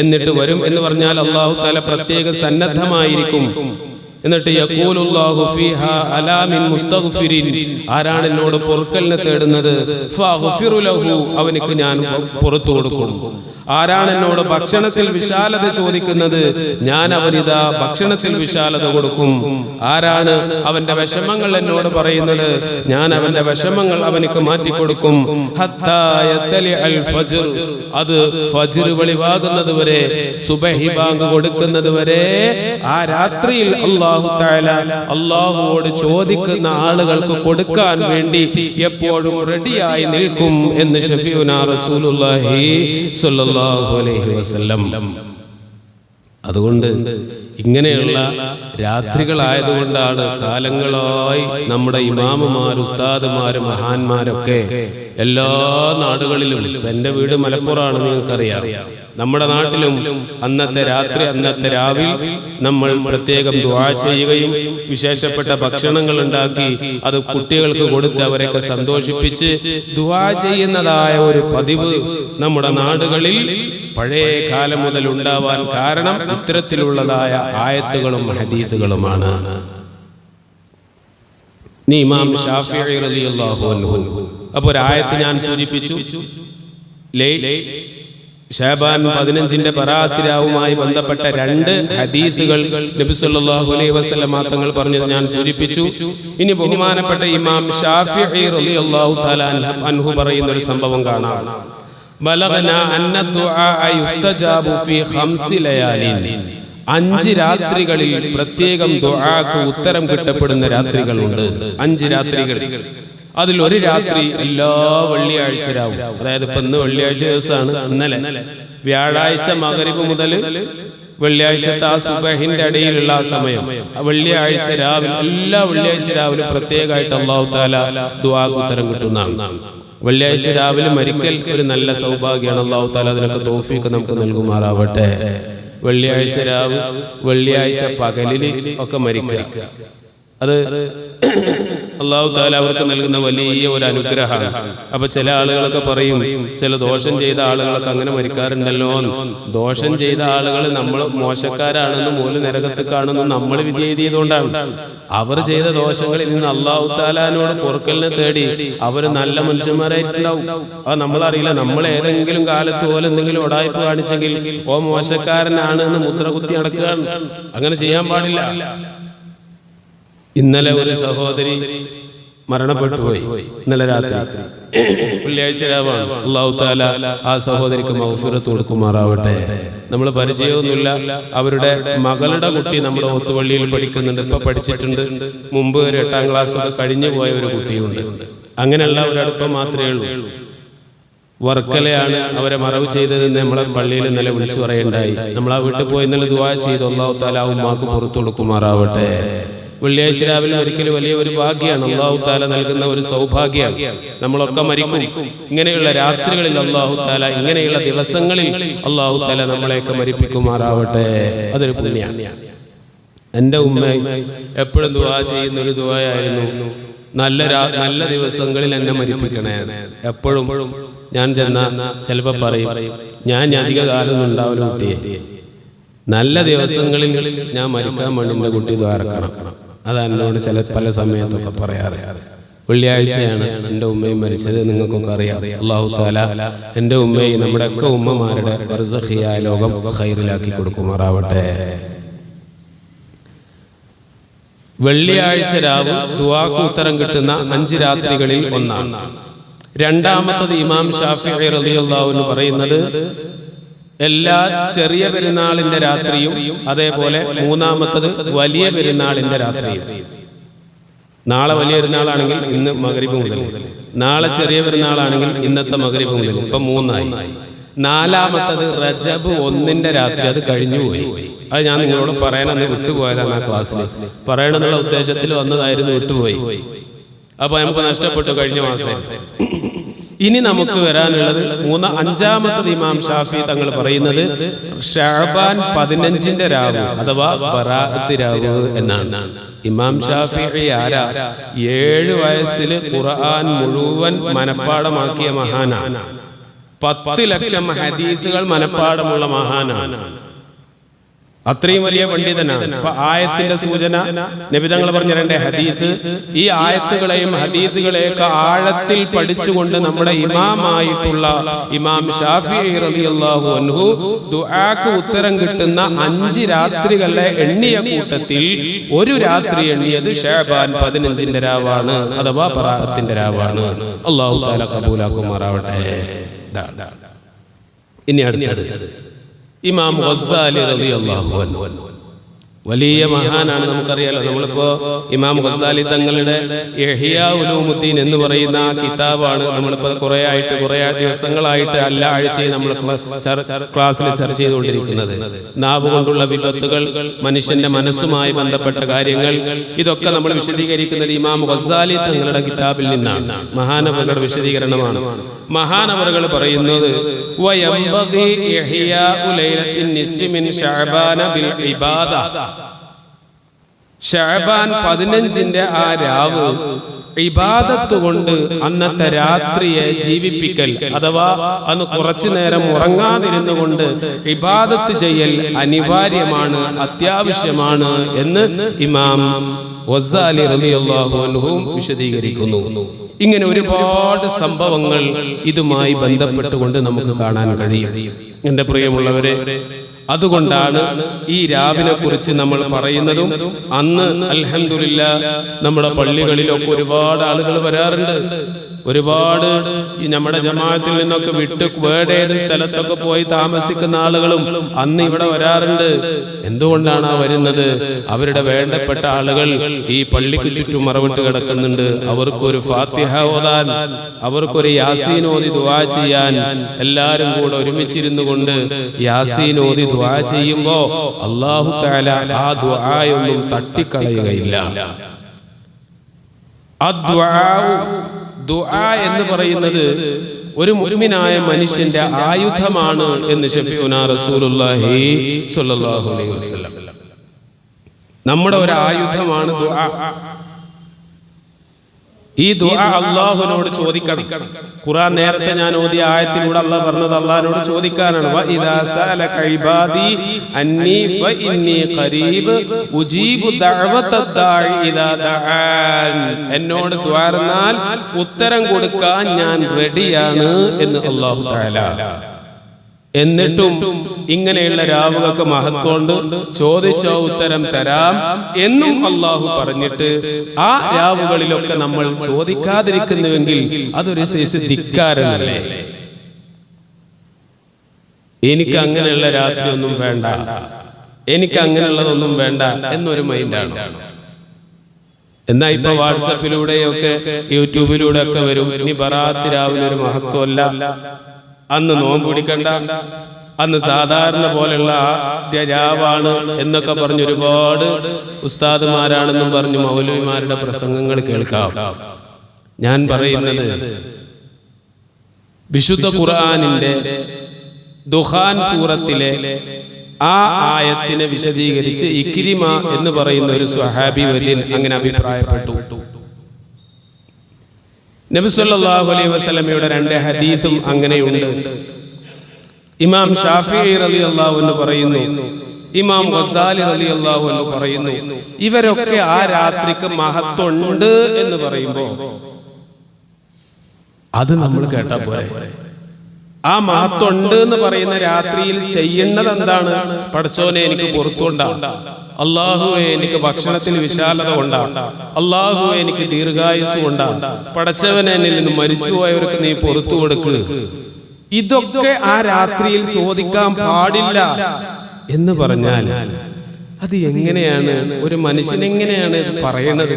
എന്നിട്ട് വരും എന്ന് പറഞ്ഞാൽ അല്ലാഹു തആല പ്രത്യേക സന്നദ്ധമായിരിക്കും. എന്നിട്ട് യഖൂലുല്ലാഹു ഫീഹാ അലാ മിൻ മുസ്തഗ്ഫിരിൻ, ആരാണ് എന്നോട് പൊറുക്കലിനെ തേടുന്നത്, ഫഅഗ്ഫിറു ലഹു, അവനിക്ക് ഞാൻ പുറത്തു കൊടുക്കും. ആരാണ് എന്നോട് ഭക്ഷണത്തിൽ വിശാലത ചോദിക്കുന്നത്, ഞാൻ അവനിതാ ഭക്ഷണത്തിൽ വിശാലത കൊടുക്കും. ആരാണ് അവന്റെ വിഷമങ്ങൾ എന്നോട് പറയുന്നത്, ഞാൻ അവന്റെ വിഷമങ്ങൾ അവനിക്ക് മാറ്റിക്കൊടുക്കും. ഹത്താ യത്ലിഅൽ ഫജ്ർ, അത് ഫജ്ർ വെളിവാകുന്നത് വരെ, സുബഹി ബാങ്ക് കൊടുക്കുന്നത് വരെ ആ രാത്രിയിൽ അല്ലാഹു തആല അല്ലാഹുവോട് ചോദിക്കുന്ന ആളുകൾക്ക് കൊടുക്കാൻ വേണ്ടി എപ്പോഴും റെഡിയായി നിൽക്കും എന്ന് ഷഫീഉനാ റസൂലുള്ളാഹി സ്വല്ലല്ലാഹു അലൈഹി വസല്ലം. അതുകൊണ്ട് ഇങ്ങനെയുള്ള രാത്രികളായതുകൊണ്ടാണ് കാലങ്ങളായി നമ്മുടെ ഇമാമുമാർ, ഉസ്താദുമാര്, മഹാന്മാരൊക്കെ എല്ലാ നാടുകളിലും, എൻ്റെ വീട് മലപ്പുറമാണ്, നിങ്ങൾക്കറിയാം, നമ്മുടെ നാട്ടിലും അന്നത്തെ രാത്രി, അന്നത്തെ രാവിൽ നമ്മൾ പ്രത്യേകം ദുആ ചെയ്യുകയും വിശേഷപ്പെട്ട ഭക്ഷണങ്ങൾ ഉണ്ടാക്കി അത് കുട്ടികൾക്ക് കൊടുത്ത് അവരെയൊക്കെ സന്തോഷിപ്പിച്ച് ദുആ ചെയ്യുന്നതായ ഒരു പതിവ് നമ്മുടെ നാടുകളിൽ പഴയ കാലം മുതൽ ഉണ്ടാവാൻ കാരണം ഇത്തരത്തിലുള്ളതായ ആയത്തുകളും ഹദീസുകളുമാണ്. ഇമാം ശാഫിഈ റളിയല്ലാഹു അൻഹു, അപ്പോൾ ഒരു ആയത്ത് ഞാൻ സൂചിപ്പിച്ചു, ശഅബാൻ 15-ന്റെ ബറാഅത്തിരാവുമായി ബന്ധപ്പെട്ട 2 ഹദീസുകൾ നബി സല്ലല്ലാഹു അലൈഹി വസല്ലം തങ്ങൾ പറഞ്ഞത് ഞാൻ സൂചിപ്പിച്ചു. ഇനി ബഹുമാനപ്പെട്ട ഇമാം ശാഫിഈ റളിയല്ലാഹു തആല അൻഹു പറയുന്ന ഒരു സംഭവം കാണാം. ബലഗനാ അന്ന ദുആ യുസ്തജാബു ഫീ 5 ലയാലിൻ, 5 രാത്രികളിൽ പ്രത്യേകം ദുആക്ക് ഉത്തരം കിട്ടപ്പെടുന്ന രാത്രികളുണ്ട്. 5 രാത്രികൾ. അതിൽ ഒരു രാത്രി എല്ലാ വെള്ളിയാഴ്ച രാവും, അതായത് ഇപ്പൊ ഇന്ന് വെള്ളിയാഴ്ച ദിവസമാണ്, ഇന്നലെ വ്യാഴാഴ്ച മഗ്രിബ് മുതൽ വെള്ളിയാഴ്ചത്തെ ആ സുബഹിന്റെ ഇടയിലുള്ള ആ സമയം, വെള്ളിയാഴ്ച രാവിലെ, എല്ലാ വെള്ളിയാഴ്ച രാവിലെ പ്രത്യേകമായിട്ട് അല്ലാഹു തആല ദുആക്ക് ഉത്തരം കിട്ടുന്നതാണ്. വെള്ളിയാഴ്ച രാവിലെ മരിക്കൽ ഒരു നല്ല സൗഭാഗ്യമാണ്. അല്ലാഹു തആല അതിനൊക്കെ തൗഫീഖ് നമുക്ക് നൽകുമാറാവട്ടെ. വെള്ളിയാഴ്ച രാവ്, വെള്ളിയാഴ്ച പകലിൽ ഒക്കെ മരിക്കുക, അത് അല്ലാഹു തആല അവർക്ക് നൽകുന്ന വലിയ ഒരു അനുഗ്രഹമാണ്. അപ്പൊ ചില ആളുകളൊക്കെ പറയും, ചില ദോഷം ചെയ്ത ആളുകളൊക്കെ അങ്ങനെ മരിക്കാറുണ്ടല്ലോ. ദോഷം ചെയ്ത ആളുകൾ നമ്മൾ മോശക്കാരാണെന്നും മൂല നരകത്ത് കാണുന്നു നമ്മൾ വിധി എഴുതിയതുകൊണ്ടാണ്. അവർ ചെയ്ത ദോഷങ്ങളിൽ നിന്ന് അല്ലാഹു തആലാനോട് പൊറുക്കലിനെ തേടി അവർ നല്ല മനുഷ്യന്മാരായിട്ടുണ്ടാവും. അത് നമ്മളറിയില്ല. നമ്മൾ ഏതെങ്കിലും കാലത്ത് പോലെ എന്തെങ്കിലും ഉടായ്പ കാണിച്ചെങ്കിൽ ഓ മോശക്കാരനാണ് എന്ന് മുദ്ര കുത്തി നടക്കുകയാണ്. അങ്ങനെ ചെയ്യാൻ പാടില്ല. ഇന്നലെ ഒരു സഹോദരി മരണപ്പെട്ടു പോയി, ഇന്നലെ രാത്രി, വെള്ളിയാഴ്ച രാവാണ്. അല്ലാഹു തആല ആ സഹോദരിക്ക് മഗ്ഫിറത്ത് കൊടുക്കുമാറാവട്ടെ. നമ്മൾ പരിചയമൊന്നുമില്ല. അവരുടെ മകളുടെ കുട്ടി നമ്മുടെ ഒത്തുപള്ളിയിൽ പഠിക്കുന്നുണ്ട്, ഇപ്പൊ പഠിച്ചിട്ടുണ്ട്. മുമ്പ് ഒരു 8ാം ക്ലാസ് ഒക്കെ കഴിഞ്ഞു പോയ ഒരു കുട്ടിയുണ്ട്. അങ്ങനെയുള്ള ഒരു അടുപ്പം മാത്രമേ ഉള്ളൂ. വർക്കലയാണ് അവരെ മറവ് ചെയ്തതെന്ന് നമ്മളെ പള്ളിയിൽ ഇന്നലെ വിളിച്ചു പറയണ്ടായി. നമ്മൾ ആ വീട്ടിൽ പോയി ഇന്നലെ ദുആ ചെയ്തു, അല്ലാഹു തആല ഉമ്മാക്ക് പുറത്തു കൊടുക്കുമാറാവട്ടെ. വെള്ളിയാഴ്ച രാവിലെ ഒരിക്കലും വലിയ ഒരു ഭാഗ്യമാണ്, അല്ലാഹു തആല നൽകുന്ന ഒരു സൗഭാഗ്യമാണ്. നമ്മളൊക്കെ മരിക്കും. ഇങ്ങനെയുള്ള രാത്രികളിൽ അല്ലാഹു തആല, ഇങ്ങനെയുള്ള ദിവസങ്ങളിൽ അല്ലാഹു തആല നമ്മളെയൊക്കെ മരിപ്പിക്കുമാറാവട്ടെ. അതൊരു പുണ്യമാണ്. എൻ്റെ ഉമ്മ എപ്പോഴും ദുആ ചെയ്യുന്ന ഒരു ദുആയായിരുന്നു, നല്ല ദിവസങ്ങളിൽ എന്നെ മരിപ്പിക്കണേ. എപ്പോഴും ഞാൻ ചെന്ന ചിലപ്പോൾ പറയും, ഞാൻ അധിക കാലം ഉണ്ടാവില്ല കുട്ടിയെ, നല്ല ദിവസങ്ങളിൽ ഞാൻ മരിക്കാൻ വേണ്ടി എൻ്റെ കുട്ടി ദ്വാരക്കണം. അത് എന്നോട് പല സമയത്തൊക്കെ പറയാറ്. വെള്ളിയാഴ്ചയാണ് എൻ്റെ ഉമ്മയും മരിച്ചത്, നിങ്ങൾക്കൊക്കെ അറിയാം. അല്ലാഹു തആല എൻ്റെ ഉമ്മയും നമ്മുടെ ഒക്കെ ഉമ്മമാരുടെ ബർസഖിയായ ലോകം ഖൈറിലാക്കി കൊടുക്കുമാറാവട്ടെ. വെള്ളിയാഴ്ച രാവ് ദുആക്ക് ഉത്തരം കിട്ടുന്ന 5 രാത്രികളിൽ ഒന്നാണ്. രണ്ടാമത്തത് ഇമാം ശാഫിഈ റളിയല്ലാഹു അൻഹു പറയുന്നത് എല്ലാ ചെറിയ പെരുന്നാളിന്റെ രാത്രിയും, അതേപോലെ മൂന്നാമത്തത് വലിയ പെരുന്നാളിന്റെ രാത്രിയും. നാളെ വലിയ പെരുന്നാളാണെങ്കിൽ ഇന്ന് മഗ്രിബ് മുതൽ, നാളെ ചെറിയ പെരുന്നാളാണെങ്കിൽ ഇന്നത്തെ മഗ്രിബ് മുതൽ, ഇപ്പൊ 3ആയി. നാലാമത്തത് റജബ് 1-ന്റെ രാത്രി, അത് കഴിഞ്ഞുപോയി. അത് ഞാൻ നിങ്ങളോട് പറയാനന്ന് വിട്ടുപോയതാണ്. ആ ക്ലാസ്സിൽ പറയണമെന്നുള്ള ഉദ്ദേശത്തിൽ വന്നതായിരുന്നു, വിട്ടുപോയി. അപ്പൊ നമുക്ക് നഷ്ടപ്പെട്ടു കഴിഞ്ഞ മാസം. ഇനി നമുക്ക് വരാനുള്ളത് 5-ാമത്തത് ഇമാം ഷാഫി തങ്ങൾ പറയുന്നത് ശഅബാൻ 15-ന്റെ രാവ് അഥവാ ബറാഅത്ത് രാവ് എന്നാണ്. ഇമാം ഷാഫി ആരാ? 7 വയസ്സിൽ ഖുർആൻ മുഴുവൻ മനപ്പാഠമാക്കിയ മഹാനാണ്. 10 ലക്ഷം ഹദീസുകൾ മനപ്പാഠമുള്ള മഹാനാണ്. അത്രയും വലിയ പണ്ഡിതനാണ്. അപ്പൊ ആയത്തിന്റെ സൂചന നബി തങ്ങൾ പറഞ്ഞ രണ്ട് ഹദീസ്, ഈ ആയത്തുകളെയും ഹദീസുകളെയൊക്കെ ആഴത്തിൽ പഠിച്ചുകൊണ്ട് നമ്മുടെ ഇമാമായിട്ടുള്ള ഇമാം ഷാഫിഈ റളിയല്ലാഹു അൻഹു ദുആക്ക് ഉത്തരം കിട്ടുന്ന 5 രാത്രികളെ എണ്ണിയ കൂട്ടത്തിൽ ഒരു രാത്രി എണ്ണിയത് ശഅബാൻ 15ന്റെ രാവാണ്, അഥവാ ബറാഅത്തിന്റെ രാവാണ്. അല്ലാഹു തആല കബൂലാക്കുമാറാവട്ടെ. ഇനി അടുത്തത് ഇമാം ഗസ്സാലി റളിയല്ലാഹു അൻഹു, വലിയ മഹാനാണ്, നമുക്കറിയാലോ. നമ്മളിപ്പോ ഇമാം ഗസ്സാലി തങ്ങളുടെ ഇഹ്യാ ഉലൂമുദ്ദീൻ എന്ന് പറയുന്ന ആ കിതാബാണ് നമ്മളിപ്പോ കുറെ ദിവസങ്ങളായിട്ട് എല്ലാ ആഴ്ചയും നമ്മൾ ക്ലാസ്സിൽ ചർച്ച ചെയ്തുകൊണ്ടിരിക്കുന്നത്. നാവ് കൊണ്ടുള്ള വിപത്തുകൾ, മനുഷ്യന്റെ മനസ്സുമായി ബന്ധപ്പെട്ട കാര്യങ്ങൾ, ഇതൊക്കെ നമ്മൾ വിശദീകരിക്കുന്നത് ഇമാം ഗസ്സാലി തങ്ങളുടെ കിതാബിൽ നിന്നാണ്. മഹാനവറുകളുടെ വിശദീകരണമാണ്. മഹാനവറുകൾ പറയുന്നത് വയംബഗി ഇഹ്യാഉ ലൈലത്തിൻ നിസ്ഫി മിൻ ശഅബാന ബിൽ ഇബാദ, ശഅബാൻ 15ന്റെ ആ രാവ് ഇബാദത്ത് കൊണ്ട് അന്നത്തെ രാത്രിയെ ജീവിപ്പിക്കൽ, അഥവാ അന്ന് കുറച്ചു നേരം ഉറങ്ങാതിരുന്നു കൊണ്ട് ഇബാദത്ത് ചെയ്യൽ അനിവാര്യമാണ്, അത്യാവശ്യമാണ് എന്ന് ഇമാം ഗസ്സാലി റളിയല്ലാഹു അൻഹു വിശദീകരിക്കുന്നു. ഇങ്ങനെ ഒരുപാട് സംഭവങ്ങൾ ഇതുമായി ബന്ധപ്പെട്ടുകൊണ്ട് നമുക്ക് കാണാൻ കഴിയും. എന്റെ പ്രിയമുള്ളവരെ, അതുകൊണ്ടാണ് ഈ രാവിനെ കുറിച്ച് നമ്മൾ പറയുന്നതും. അന്ന് അൽഹംദുലില്ലാഹ് നമ്മുടെ പള്ളികളിലൊക്കെ ഒരുപാട് ആളുകൾ വരാറുണ്ട്. ഒരുപാട് നമ്മുടെ ജമാഅത്തിൽ നിന്നൊക്കെ വിട്ട് വേറേത് സ്ഥലത്തൊക്കെ പോയി താമസിക്കുന്ന ആളുകളും അന്ന് ഇവിടെ വരാറുണ്ട്. എന്തുകൊണ്ടാണ് വരുന്നത്? അവരുടെ വേണ്ടപ്പെട്ട ആളുകൾ ഈ പള്ളിക്ക് ചുറ്റും മറവിട്ട് കിടക്കുന്നുണ്ട്. അവർക്കൊരു ഫാത്തിഹ ഓതാൻ, അവർക്കൊരു യാസീൻ ഓതി ദുആ ചെയ്യാൻ, എല്ലാവരും കൂടെ ഒരുമിച്ചിരുന്നു കൊണ്ട് യാസീൻ ഓതി ദുആ ചെയ്യുമ്പോ അല്ലാഹു തആല ആ ദുആയൊന്നും തട്ടിക്കളയുകയില്ല. ദുആ എന്ന് പറയുന്നത് ഒരു മുഅ്മിനായ മനുഷ്യന്റെ ആയുധമാണ് എന്ന് ശഫീഉനാ റസൂലുള്ളാഹി സ്വല്ലല്ലാഹു അലൈഹി വസല്ലം. നമ്മുടെ ഒരു ആയുധമാണ് ദുആ. ഈ ദുആ അല്ലാഹുവിനോട് ചോദിക്കണം. ഖുർആൻ നേരത്തെ ഞാൻ ഓതിയ ആയത്തിലൂടെ അല്ലാഹ് പറഞ്ഞത് അല്ലാഹുവിനോട് ചോദിക്കാനാണ്. വ ഇദാ സഅലക ഇബാദി അന്നി ഫഇന്നി ഖരീബ് ഉജീബു ദഅവതദ് ദാഇ ഇദാ ദഅൻ. എന്നോട് ദുആർന്നാൽ ഉത്തരം കൊടുക്കാൻ ഞാൻ റെഡിയാണ് എന്ന് അല്ലാഹു തആല. എന്നിട്ടും ഇങ്ങനെയുള്ള രാവുകൾക്ക് മഹത്വമുണ്ട്. ചോദിച്ചോ ഉത്തരം തരാം എന്നും അല്ലാഹു പറഞ്ഞിട്ട് ആ രാവുകളിലൊക്കെ നമ്മൾ ചോദിക്കാതിരിക്കുന്നുവെങ്കിൽ അതൊരു സൈസ് ധിക്കാരമല്ലേ? എനിക്ക് അങ്ങനെയുള്ള രാത്രി ഒന്നും വേണ്ട, എനിക്ക് അങ്ങനെയുള്ളതൊന്നും വേണ്ട എന്നൊരു മൈൻഡാണ്. എന്നാ ഇപ്പൊ വാട്സപ്പിലൂടെയൊക്കെ യൂട്യൂബിലൂടെ ഒക്കെ വരും, ഇനി ബറാത്ത് രാവിലെ ഒരു മഹത്വമല്ല, അന്ന് നോമ്പ് പിടിക്കണ്ട, അന്ന് സാധാരണ പോലെയുള്ള രാവാണ് എന്നൊക്കെ പറഞ്ഞ് ഒരുപാട് ഉസ്താദുമാരാണെന്നും പറഞ്ഞു മൗലവിമാരുടെ പ്രസംഗങ്ങൾ കേൾക്കാം. ഞാൻ പറയുന്നത് വിശുദ്ധ ഖുർആനിന്റെ ദുഖാൻ സൂറത്തിലെ ആ ആയത്തിനെ വിശദീകരിച്ച് ഇക്രിമ എന്ന് പറയുന്ന ഒരു സ്വഹാബി വര്യൻ അങ്ങനെ അഭിപ്രായപ്പെട്ടു. നബി സല്ലല്ലാഹു അലൈഹി വസല്ലമയുടെ 2 ഹദീസും അങ്ങനെയുണ്ട്. ഇമാം ഷാഫിഈ റളിയല്ലാഹു അൻഹു പറയുന്നു, ഇമാം ഗസ്സാലി റളിയല്ലാഹു അൻഹു പറയുന്നു, ഇവരൊക്കെ ആ രാത്രിക്ക് മഹത്വമുണ്ട് എന്ന് പറയുമ്പോ അത് നമ്മൾ കേട്ടാ പോരെ? ആ മഹത്വമുണ്ട് എന്ന് പറയുന്ന രാത്രിയിൽ ചെയ്യുന്നത് എന്താണ്? പടച്ചോനെ എനിക്ക് പുറത്തുകൊണ്ടാണ്, അല്ലാഹുവേ എനിക്ക് ഭക്ഷണത്തിൽ വിശാലത കൊണ്ടാണ്, അല്ലാഹുവേ എനിക്ക് ദീർഘായുസ് കൊണ്ടാണ്, പടച്ചവനെ എന്നിൽ നിന്ന് മരിച്ചുപോയവർക്ക് നീ പുറത്തു കൊടുക്ക്. ഇതൊക്കെ ആ രാത്രിയിൽ ചോദിക്കാൻ പാടില്ല എന്ന് പറഞ്ഞാൽ അത് എങ്ങനെയാണ്? ഒരു മനുഷ്യൻ എങ്ങനെയാണ് ഇത് പറയണത്?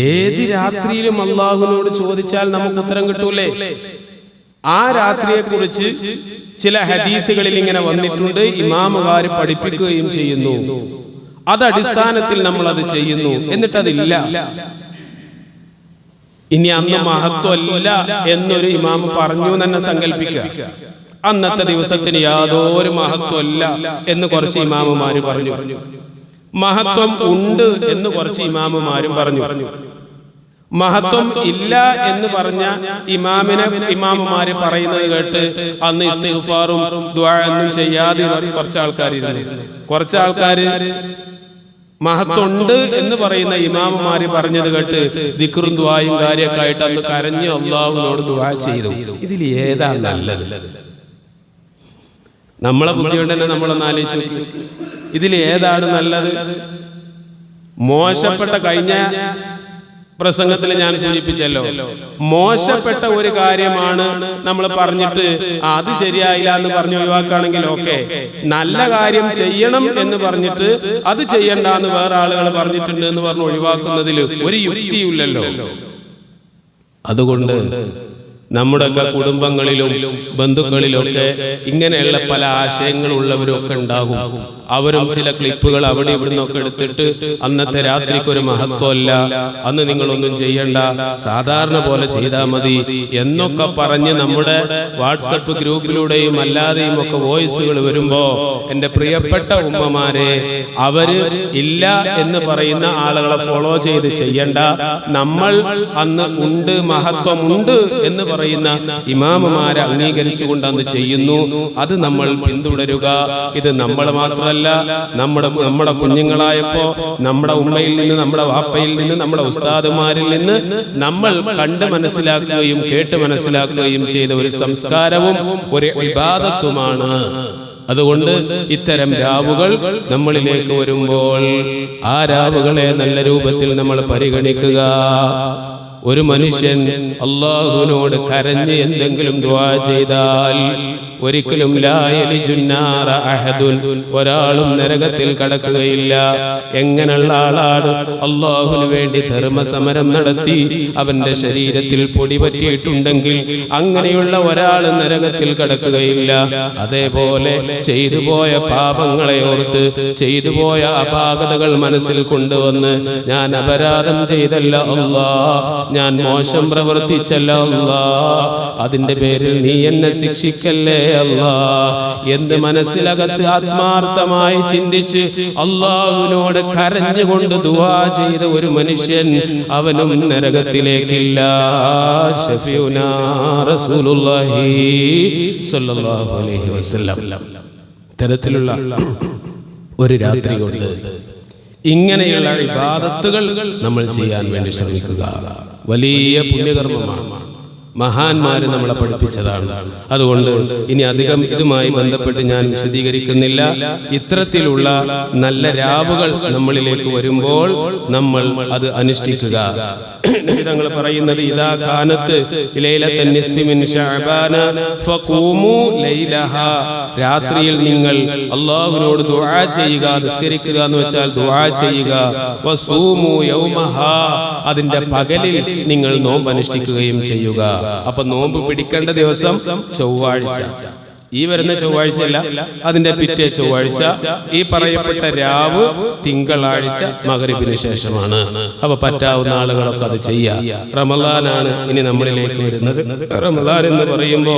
ഏത് രാത്രിയിലും അല്ലാഹുവിനോട് ചോദിച്ചാൽ നമുക്ക് ഉത്തരം കിട്ടൂലേ? ആ രാത്രിയെ കുറിച്ച് ചില ഹദീസുകളിൽ ഇങ്ങനെ വന്നിട്ടുണ്ട്, ഇമാമുമാർ പഠിപ്പിക്കുകയും ചെയ്യുന്നു. അത് അടിസ്ഥാനത്തിൽ നമ്മൾ അത് ചെയ്യുന്നു. എന്നിട്ടതില്ല. ഇനി അന്ന് മഹത്വമല്ല എന്നൊരു ഇമാമ് പറഞ്ഞു തന്നെ സങ്കല്പിക്കുക. അന്നത്തെ ദിവസത്തിന് യാതൊരു മഹത്വമല്ല എന്ന് കുറച്ച് ഇമാമുമാര് പറഞ്ഞു. മഹത്വം ഉണ്ട് എന്ന് കുറച്ച് ഇമാമുമാരും പറഞ്ഞു. മഹത്വം ഇല്ല എന്ന് പറഞ്ഞ ഇമാമുമാര് പറയുന്നത് കേട്ട് അന്ന് ഇസ്തിഗ്ഫാറും ദുആഒന്നും ചെയ്യാതെ കുറച്ച് ആൾക്കാര് മഹത്വമുണ്ട് എന്ന് പറയുന്ന ഇമാമുമാര് പറഞ്ഞത് കേട്ട് ദിക്റും ദുആയും കാര്യമൊക്കെ ആയിട്ട് അന്ന് കരഞ്ഞ് അല്ലാഹുവിനോട് ദുആ ചെയ്തു. ഇതിൽ ഏതാണ് നല്ലത്? നമ്മളെ ബുദ്ധി കൊണ്ട് തന്നെ നമ്മളൊന്ന് ആലോചിച്ചു, ഇതിൽ ഏതാണ് നല്ലത്? മോശപ്പെട്ട കഴിഞ്ഞ പ്രസംഗത്തിൽ ഞാൻ സൂചിപ്പിച്ചല്ലോ, മോശപ്പെട്ട ഒരു കാര്യമാണ് നമ്മൾ പറഞ്ഞിട്ട് അത് ശരിയായില്ല എന്ന് പറഞ്ഞു ഒഴിവാക്കുകയാണെങ്കിൽ ഓക്കെ. നല്ല കാര്യം ചെയ്യണം എന്ന് പറഞ്ഞിട്ട് അത് ചെയ്യണ്ട എന്ന് വേറെ ആളുകൾ പറഞ്ഞിട്ടുണ്ട് എന്ന് പറഞ്ഞ് ഒഴിവാക്കുന്നതിൽ ഒരു യുക്തിയില്ലല്ലോ. അതുകൊണ്ട് നമ്മുടെയൊക്കെ കുടുംബങ്ങളിലും ബന്ധുക്കളിലൊക്കെ ഇങ്ങനെയുള്ള പല ആശയങ്ങളുള്ളവരൊക്കെ ഉണ്ടാകും. അവരും ചില ക്ലിപ്പുകൾ അവിടെ ഇവിടെ നിന്നൊക്കെ എടുത്തിട്ട് അന്നത്തെ രാത്രിക്ക് ഒരു മഹത്വമല്ല, അന്ന് നിങ്ങളൊന്നും ചെയ്യണ്ട, സാധാരണ പോലെ ചെയ്താൽ മതി എന്നൊക്കെ പറഞ്ഞ് നമ്മുടെ വാട്സപ്പ് ഗ്രൂപ്പിലൂടെയും അല്ലാതെയും ഒക്കെ വോയിസുകൾ വരുമ്പോ എൻ്റെ പ്രിയപ്പെട്ട ഉമ്മമാരെ, അവര് ഇല്ല എന്ന് പറയുന്ന ആളുകളെ ഫോളോ ചെയ്ത് ചെയ്യണ്ട. നമ്മൾ അന്ന് ഉണ്ട്, മഹത്വമുണ്ട് എന്ന് പറയുന്ന ഇമാമുമാരെ അംഗീകരിച്ചുകൊണ്ട് അന്ന് ചെയ്യുന്നു. അത് നമ്മൾ പിന്തുടരുക. ഇത് നമ്മൾ മാത്രമല്ല, നമ്മുടെ കുഞ്ഞുങ്ങളായപ്പോ നമ്മുടെ ഉമ്മയിൽ നിന്ന്, നമ്മുടെ വാപ്പയിൽ നിന്ന്, നമ്മുടെ ഉസ്താദുമാരിൽ നിന്ന് നമ്മൾ കണ്ട് മനസ്സിലാക്കുകയും കേട്ട് മനസ്സിലാക്കുകയും ചെയ്ത ഒരു സംസ്കാരവും ഒരു ഇബാദത്തുമാണ്. അതുകൊണ്ട് ഇത്തരം രാവുകൾ നമ്മളിലേക്ക് വരുമ്പോൾ ആ രാവുകളെ നല്ല രൂപത്തിൽ നമ്മൾ പരിഗണിക്കുക. ഒരു മനുഷ്യൻ അല്ലാഹുവിനോട് കരഞ്ഞ് എന്തെങ്കിലും ദുആ ചെയ്താൽ ഒരിക്കലും ലാ യലിജുന്നാറ അഹദുൻ, ഒരാളും നരകത്തിൽ കടക്കുകയില്ല. എങ്ങനെയുള്ള ആളാണ്? അല്ലാഹുവിന് വേണ്ടി ധർമ്മസമരം നടത്തി അവന്റെ ശരീരത്തിൽ പൊടി പറ്റിയിട്ടുണ്ടെങ്കിൽ അങ്ങനെയുള്ള ഒരാൾ നരകത്തിൽ കടക്കുകയില്ല. അതേപോലെ ചെയ്തു പോയ പാപങ്ങളെ ഓർത്ത്, ചെയ്തു പോയ അപാകതകൾ മനസ്സിൽ കൊണ്ടുവന്ന് ഞാൻ അപരാധം ചെയ്തല്ല അല്ലാ, ഞാൻ മോശം പ്രവർത്തിച്ചല്ല അല്ലാ, അതിന്റെ പേരിൽ നീ എന്നെ ശിക്ഷിക്കല്ലേ അല്ലാ എന്ന് മനസ്സിലകത്ത് ആത്മാർത്ഥമായി ചിന്തിച്ച് അല്ലാഹുവിനോട് കരഞ്ഞുകൊണ്ട് ദുആ ചെയ്ത ഒരു മനുഷ്യൻ അവനും നരകത്തിലേക്കില്ല. ശഫീഉനാ റസൂലുള്ളാഹി സ്വല്ലല്ലാഹു അലൈഹി വസല്ലം തരത്തിലുള്ള ഒരു രാത്രി കൊണ്ട് ഇങ്ങനെയുള്ള ഇബാദത്തുകൾ നമ്മൾ ചെയ്യാൻ വേണ്ടി ശ്രമിക്കുക. വലിയ പുണ്യകർമ്മമാണ്, മഹാന്മാര് നമ്മളെ പഠിപ്പിച്ചതാണ്. അതുകൊണ്ട് ഇനി അധികം ഇതുമായി ബന്ധപ്പെട്ട് ഞാൻ വിശദീകരിക്കുന്നില്ല. ഇത്തരത്തിലുള്ള നല്ല രാവുകൾ നമ്മളിലേക്ക് വരുമ്പോൾ നമ്മൾ അത് അനുഷ്ഠിക്കുക. തങ്ങൾ പറയുന്നത് ഇദാ കാനത്ത് ലൈലത്തുൻ നിസ്ഫി മിൻ ശഅബാന ഫഖൂമു ലൈലഹാ, രാത്രിയിൽ നിങ്ങൾ അല്ലാഹുവിനോട് ദുആ ചെയ്യുക, നിസ്കരിക്കുക എന്ന് വെച്ചാൽ ദുആ ചെയ്യുക. വസൂമു യൗമഹാ, അതിന്റെ പകലിൽ നിങ്ങൾ നോമ്പ് അനുഷ്ഠിക്കുകയും ചെയ്യുക. അപ്പൊ നോമ്പ് പിടിക്കേണ്ട ദിവസം ചൊവ്വാഴ്ച, ഈ വരുന്ന ചൊവ്വാഴ്ചയല്ല, അതിന്റെ പിറ്റേ ചൊവ്വാഴ്ച. ഈ പറയപ്പെട്ട രാവ് തിങ്കളാഴ്ച മഗ്‌രിബിന് ശേഷമാണ്. അപ്പൊ പറ്റാവുന്ന ആളുകളൊക്കെ അത് ചെയ്യാം. റമളാനാണ് ഇനി നമ്മളിലേക്ക് വരുന്നത്. റമളാൻ എന്ന് പറയുമ്പോ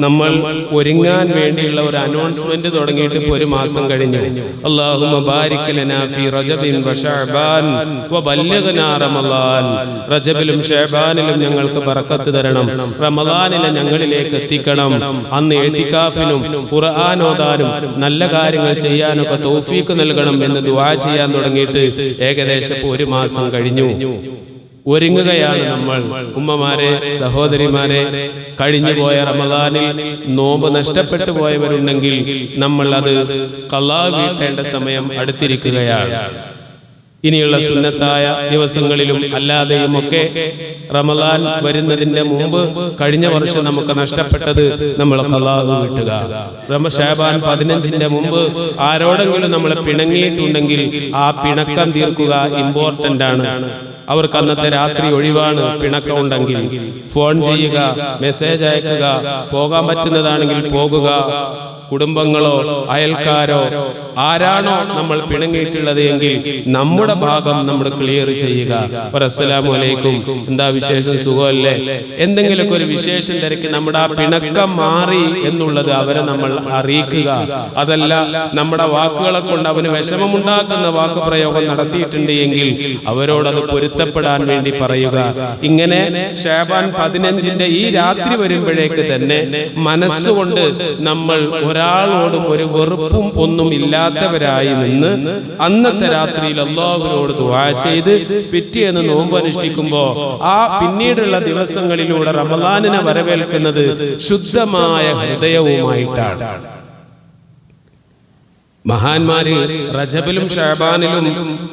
നമ്മൾ ഒരുങ്ങാൻ വേണ്ടിയുള്ള ഒരു അനൗൺസ്മെന്റ് തുടങ്ങിയിട്ട് ഇപ്പൊ ഒരു മാസം കഴിഞ്ഞു. അല്ലാഹുമ്മ ബാരിക് ലനാ ഫീ റജബിൻ വ ശഅബാൻ വ ബല്ലിഗ്നാ റമളാൻ, റജബിലും ശഅബാനിലും ഞങ്ങൾക്ക് ബറക്കത്ത് തരണം, റമളാനിലെ ഞങ്ങളിലേക്ക് എത്തിക്കണം. അന്ന് എഴുതിക്ക ഖുർആൻ ഓതാനും നല്ല കാര്യങ്ങൾ ചെയ്യാനൊക്കെ തൗഫീഖ് നൽകണം എന്ന് ദുആ ചെയ്യാൻ തുടങ്ങിയിട്ട് ഏകദേശം ഒരു മാസം കഴിഞ്ഞു. ഒരുങ്ങുകയാണ് നമ്മൾ. ഉമ്മമാരെ, സഹോദരിമാരെ, കഴിഞ്ഞുപോയ റമളാനിൽ നോമ്പ് നഷ്ടപ്പെട്ടു പോയവരുണ്ടെങ്കിൽ നമ്മൾ അത് ഖളാ വീട്ടേണ്ട സമയം അടുത്തിരിക്കുകയാണ്. ഇനിയുള്ള സുന്നത്തായ ദിവസങ്ങളിലും അല്ലാതെയും ഒക്കെ റമളാൻ വരുന്നതിന്റെ മുമ്പ് കഴിഞ്ഞ വർഷം നമുക്ക് നഷ്ടപ്പെട്ടത് നമ്മൾ ഖളാ വീട്ടുക. ശഅബാൻ 15-ന്റെ മുമ്പ് ആരോടെങ്കിലും നമ്മൾ പിണങ്ങിയിട്ടുണ്ടെങ്കിൽ ആ പിണക്കം തീർക്കുക ഇമ്പോർട്ടന്റ് ആണ്. അവർക്ക് അന്നത്തെ രാത്രി ഒഴിവാണ്. പിണക്കം ഉണ്ടെങ്കിൽ ഫോൺ ചെയ്യുക, മെസ്സേജ് അയക്കുക, പോകാൻ പറ്റുന്നതാണെങ്കിൽ പോകുക. കുടുംബങ്ങളോ അയൽക്കാരോ ആരാണോ നമ്മൾ പിണങ്ങിയിട്ടുള്ളത് എങ്കിൽ നമ്മുടെ ഭാഗം നമ്മൾ ക്ലിയർ ചെയ്യുക. അസ്സലാമു അലൈക്കും, എന്താ വിശേഷം, സുഖമല്ലേ, എന്തെങ്കിലുമൊക്കെ ഒരു വിശേഷം തിരക്കി നമ്മുടെ ആ പിണക്കം മാറി എന്നുള്ളത് അവരെ നമ്മൾ അറിയിക്കുക. അതല്ല നമ്മുടെ വാക്കുകളെ കൊണ്ട് അവന് വിഷമമുണ്ടാക്കുന്ന വാക്കുപ്രയോഗം നടത്തിയിട്ടുണ്ട് എങ്കിൽ അവരോടത് പൊരുത്തപ്പെടാൻ വേണ്ടി പറയുക. ഇങ്ങനെ ശഅബാൻ 15-ന്റെ ഈ രാത്രി വരുമ്പോഴേക്ക് തന്നെ മനസ്സുകൊണ്ട് നമ്മൾ ഒരാളോടും ഒരു വെറുപ്പും ഒന്നും ഇല്ലാത്തവരായി നിന്ന് അന്നത്തെ രാത്രിയിൽ അല്ലാഹുവിനോട് ദുആ ചെയ്ത് പിറ്റേന്ന് നോമ്പ് അനുഷ്ഠിക്കുമ്പോൾ ആ പിന്നീടുള്ള ദിവസങ്ങളിലൂടെ റമളാനിനെ വരവേൽക്കുന്നത് ശുദ്ധമായ ഹൃദയവുമായിട്ടാണ്. മഹാന്മാര് റജബിലും ശഅബാനിലും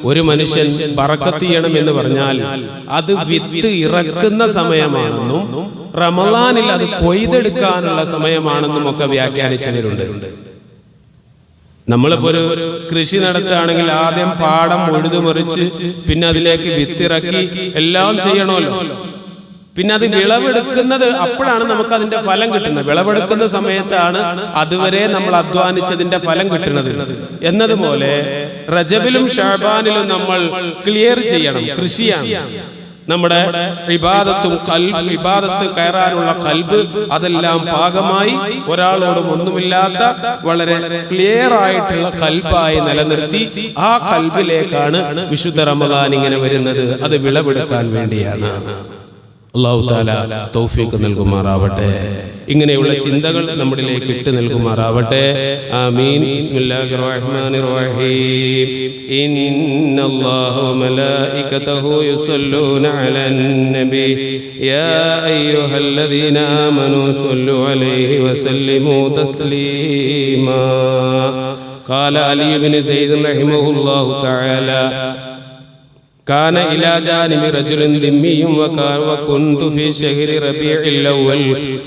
ഒരു മനുഷ്യൻ ബറക്കത്ത് ചെയ്യണം എന്ന് പറഞ്ഞാൽ അത് വിത്ത് ഇറക്കുന്ന സമയമാണെന്നും റമളാനിൽ അത് കൊയ്തെടുക്കാനുള്ള സമയമാണെന്നും ഒക്കെ വ്യാഖ്യാനിച്ചവരുണ്ട്. നമ്മളിപ്പോ ഒരു കൃഷി നടത്തുകയാണെങ്കിൽ ആദ്യം പാടം ഉഴുതുമറിച്ച് പിന്നെ അതിലേക്ക് വിത്തിറക്കി എല്ലാം ചെയ്യണമല്ലോ. പിന്നെ അത് വിളവെടുക്കുന്നത് അപ്പോഴാണ് നമുക്ക് അതിന്റെ ഫലം കിട്ടുന്നത്. വിളവെടുക്കുന്ന സമയത്താണ് അതുവരെ നമ്മൾ അധ്വാനിച്ചതിന്റെ ഫലം കിട്ടുന്നത്. എന്നതുപോലെ റജബിലും ശഅബാനിലും നമ്മൾ ക്ലിയർ ചെയ്യണം, കൃഷിയാണ്. നമ്മുടെ ഇബാദത്തും ഇബാദത്ത് കയറാനുള്ള ഖൽബ് അതെല്ലാം പാകമായി ഒരാളോടും ഒന്നുമില്ലാത്ത വളരെ ക്ലിയർ ആയിട്ടുള്ള ഖൽബായി നിലനിർത്തി ആ ഖൽബിലേക്കാണ് വിശുദ്ധ റമളാൻ ഇങ്ങനെ വരുന്നത്. അത് വിളവെടുക്കാൻ വേണ്ടിയാണ്. അല്ലാഹു തആല തൗഫീഖ് നൽകുമാറാവട്ടെ. ഇങ്ങനെയുള്ള ചിന്തകൾ നമ്മളിലേക്ക് ഇട്ട് നൽകുമാറാവട്ടെ. ആമീൻ. ബിസ്മില്ലാഹിർ റഹ്മാനിർ റഹീം. ഇന്നല്ലാഹ വ മലായികതഹു യുസല്ലൂന അലൻ നബി യാ അയ്യുഹല്ലദീന ആമനൂ സ്വല്ലു അലൈഹി വസല്ലിമൂ തസ്ലീമാ. ഖാല അലി ഇബ്നു സയ്യിദ് റഹിമഹുല്ലാഹു തആല كان إلى جانب رجل ذمي وكنت في شهر ربيع الأول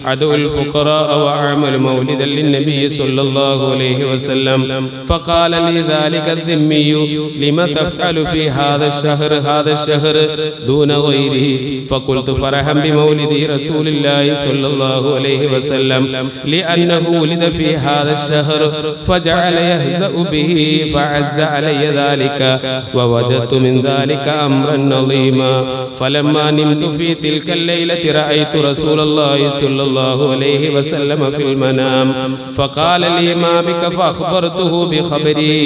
عدو الفقراء وأعمل مولدا للنبي صلى الله عليه وسلم فقال لي ذلك الذمي لما تفعل في هذا الشهر دون غيره فقلت فرحا بمولد رسول الله صلى الله عليه وسلم لأنه ولد في هذا الشهر فجعل يهزأ به فعز علي ذلك ووجدت من ذلك أمرا عظيما فلما نمت في تلك الليلة رأيت رسول الله صلى الله عليه وسلم في المنام فقال لي ما بك فأخبرته بخبري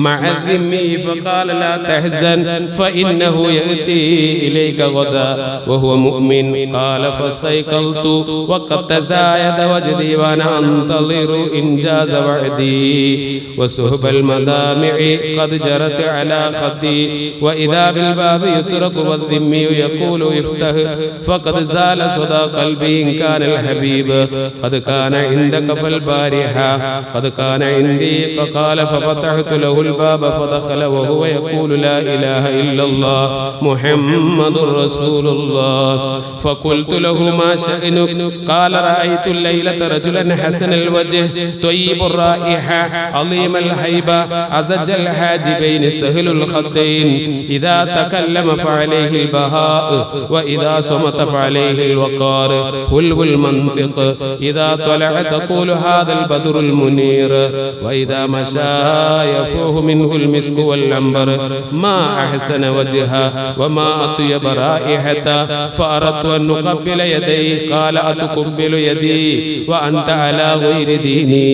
مع الذمي فقال لا تحزن فإنه يأتي إليك غدا وهو مؤمن قال فاستيقظت وقد تزايد وجدي وأنا أنتظر إنجاز وعدي وسهب المدامع قد جرت على خدي وإذا بالباب يترك والذمي يقول افتح فقد زال صدى قلبي إن كان الحبيب قد كان عندك فالبارحة قد كان عندي فقال ففتحت له الباب فدخل وهو يقول لا إله إلا الله محمد رسول الله فقلت له ما شأنك قال رأيت الليلة رجلا حسن الوجه طيب الرائحة عظيم الهيبة أزج الحاجبين سهل الخدين إذا تكلم فعليه البهاء وإذا صمت فعليه الوقار حلو المنطق إذا طلع تقول هذا البدر المنير وإذا مشى يفوح منه المسك والعنبر ما أحسن وجهه وما أطيب رائحته فأردت أن نقبل يديه قال أتقبل يدي وأنت على غير ديني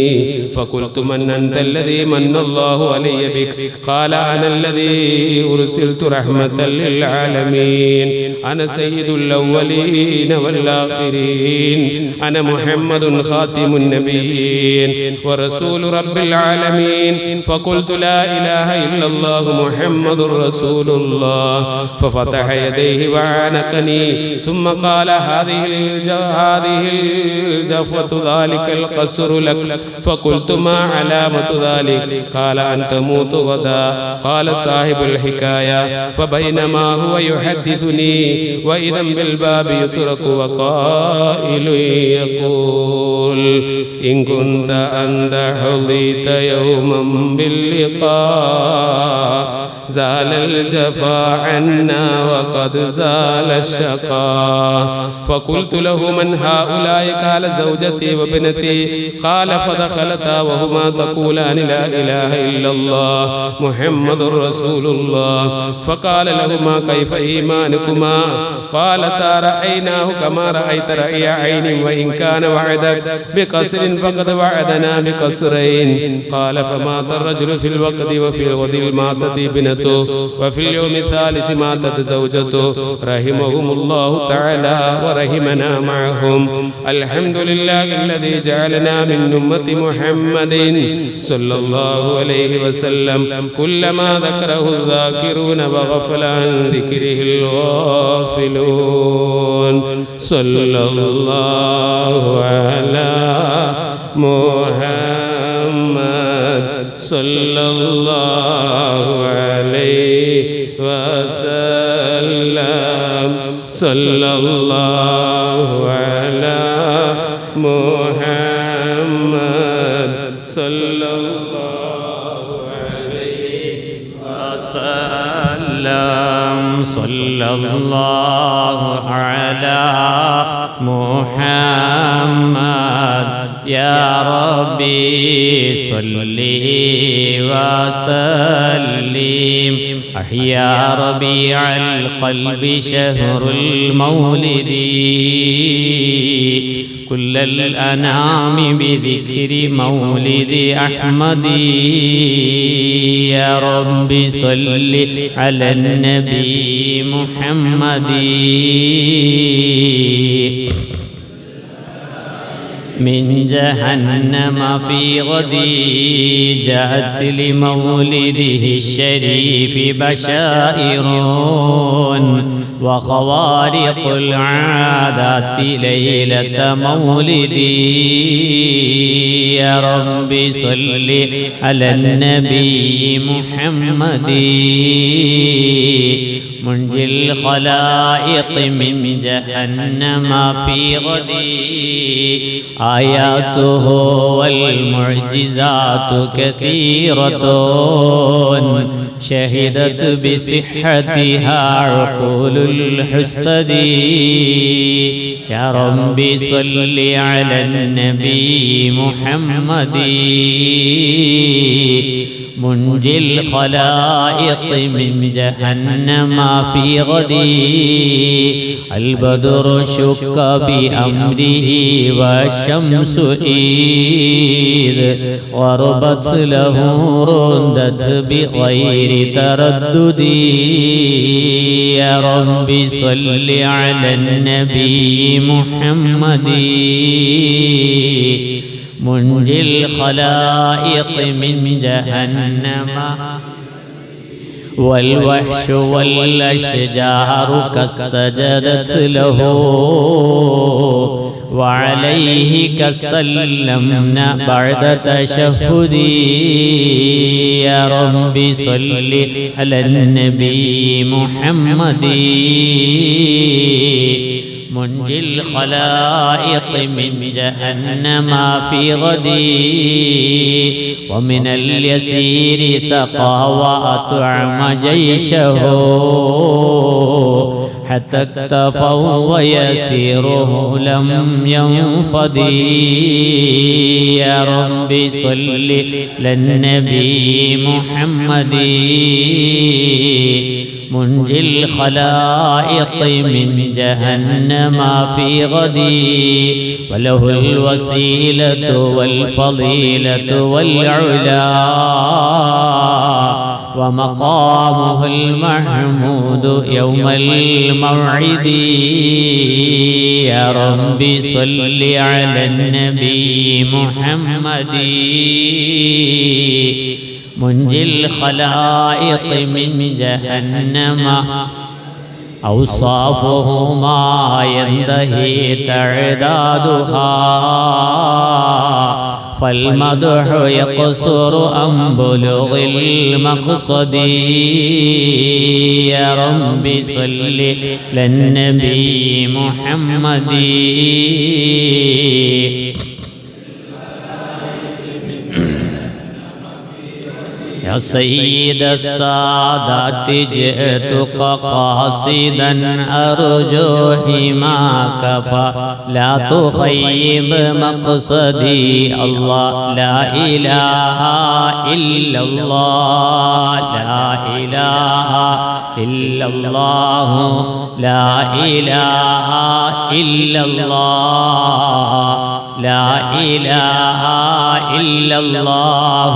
فقلت من أنت الذي من الله علي بك قال أنا الذي أرسلت رحمة للعالمين أنا سيد الأولين والآخرين أنا محمد خاتم النبيين ورسول رب العالمين فقلت لا إله إلا الله محمد رسول الله ففتح يديه وعانقني ثم قال هذه الجفوة ذلك القصر لك فقلت ما علامة ذلك قال أن تموت غدا قال صاحب الحكاية فبينما هو يحدثني وإذا بالباب يترك وقائل يقول إن كنت أنت حظيت يوما باللقاء زال الجفا عنا وقد زال الشقاء فقلت له من هؤلاء؟ قال زوجتي وابنتي. قال فدخلتا وهما تقولان لا إله إلا الله محمد رسول الله. فقال لهما كيف إيمانكما؟ قالتا رأيناه كما رأيت رأي عين وإن كان وعدك بقصر فقد وعدنا بقصرين. قال فمات الرجل في الوقت وفي الغد ماتت ابنته وفي اليوم الثالث ماتت زوجته رحمهم الله تعالى ورحمنا معهم. الحمد لله الذي جعلنا من أمة محمد صلى الله عليه وسلم كلما ذكره الذاكرون وغفل عن ذكره الغافلون. صلى الله على محمد صلى الله عليه وسلم. صلى الله على محمد صلى الله عليه وسلم. صلى الله على محمد يا ربي صل وسلم. أحيا ربيع القلب شهر المولد كل الأنام بذكر مولد أحمد. يا رب صل على النبي محمد. من جهنم في غدي جاءت لمولده الشريف بشائر وخوارق العادات ليلة مولدي. يا رب صل على النبي محمد. منجي الخلائق من جهنم في غدي آياته والمعجزات كثيرة شهدت بصحتها عقول الحسد. يا رب صل على النبي محمد. منجي الخلائق من جهنم في غدي البدر شك بأمره والشمس إذ غربت له ردت بغير تردد. يا رب صل على النبي محمد. منجي الخلائق من جهنم والوحش والأشجار كسجدت له وعليه كسلمنا بعد تشهدي. يا رب صل على النبي محمد. منجي الخلائق من جهنم في غدي ومن اليسير سقى وأطعم جيشه حتى اكتفوا ويسيره لم ينفدي. يا رب صل للنبي محمد. منجي الخلائق من جهنم في غدي وله الوسيلة والفضيلة والعلا ومقامه المحمود يوم الموعد. يا رب صل على النبي محمد. منجي الخلائق من جهنم أوصافه ما ينتهي تعدادها فالمدح يقصر عن بلوغ المقصد. يا رب صل للنبي محمد. يا سيد السادات جئتك قاصدا أرجو حماك فلا تخيب مقصدي الله لا إله إلا الله لا إله إلا الله لا إله إلا الله لا إله إلا الله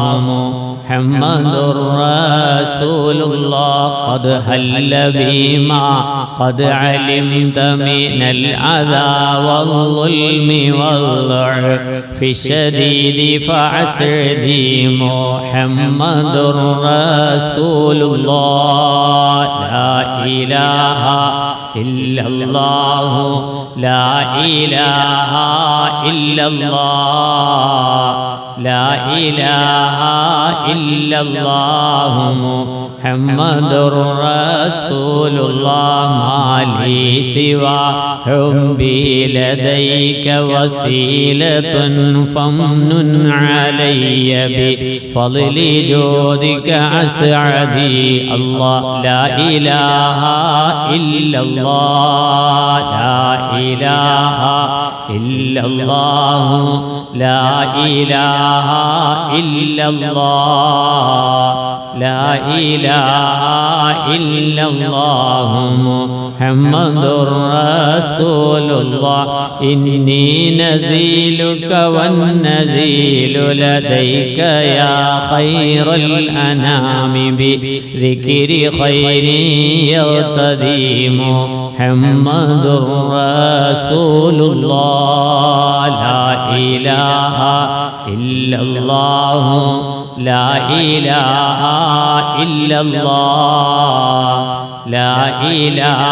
محمد رسول الله قد هل بما قد علمت من الأذى والظلم والضعف الشديد فأسعدي محمد رسول الله لا إله إلا الله لا إله إلا الله لا إله إلا الله محمد رسول الله ما لي سوى حبي لديك وسيلة فمن علي بفضل جودك أسعدي الله لا إله إلا الله لا إله إلا الله لا إله إلا الله لا إله إلا الله محمد رسول الله إني نزيلك والنزيل لديك يا خير الأنام بذكر خير يغتدي محمد رسول الله لا إله إلا الله لا إله إلا الله لا إله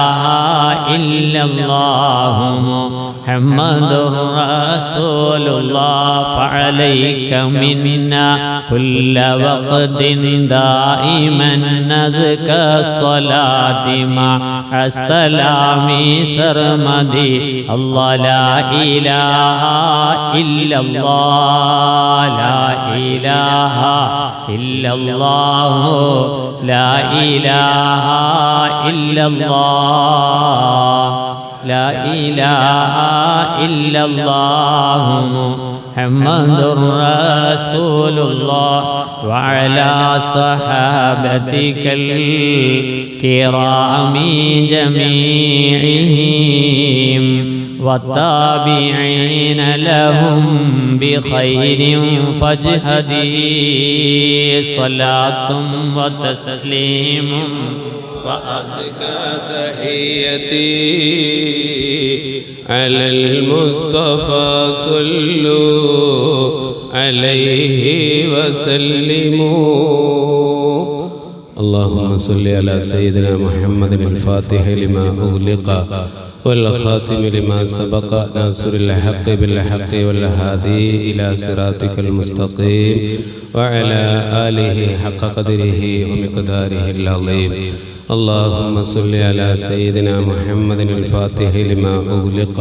إلا الله محمد رسول الله فعليك منا كل وقت دائما نزكى الصلاة مع السلام سرمدي الله لا إله إلا الله لا إله إلا الله لا إله إلا الله لا إله إلا الله محمد رسول الله وعلى صحابتك الكرام جميعهم والتابعين لهم بخير فاجهدي صلاة وتسليم وأزكى تحيتي على المصطفى صلوا عليه وسلموا اللهم صل على سيدنا محمد الفاتح لما أغلق والخاتم لما سبق ناصر الحق بالحق والهادي إلى صراطك المستقيم وعلى آله حق قدره ومقداره العظيم اللهم صل على سيدنا محمد الفاتح لما أغلق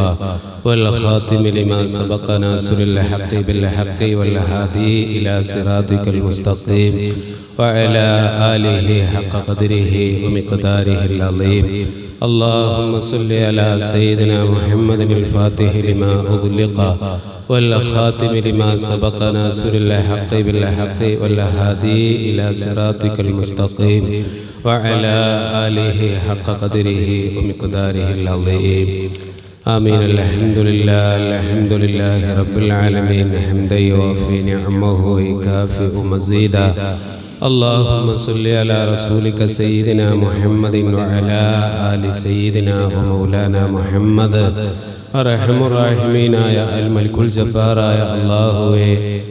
والخاتم لما سبق ناصر الحق بالحق والهادي إلى صراطك المستقيم وعلى آله حق قدره ومقداره العظيم اللهم صل على سيدنا محمد الفاتح لما أغلق والخاتم لما سبق ناصر الحق بالحق والهادي إلى صراطك المستقيم وعلى آله حق قدره ومقداره العظيم آمين الحمد لله رب العالمين حمدا يوافي نعمه ويكافئ مزيدا اللهم صل على رسولك سيدنا محمد وعلى آل سيدنا ومولانا محمد റഹ്മുറാഹിമീനായ അൽ മലിക്കുൽ ജബ്ബാറായ അല്ലാഹുവേ,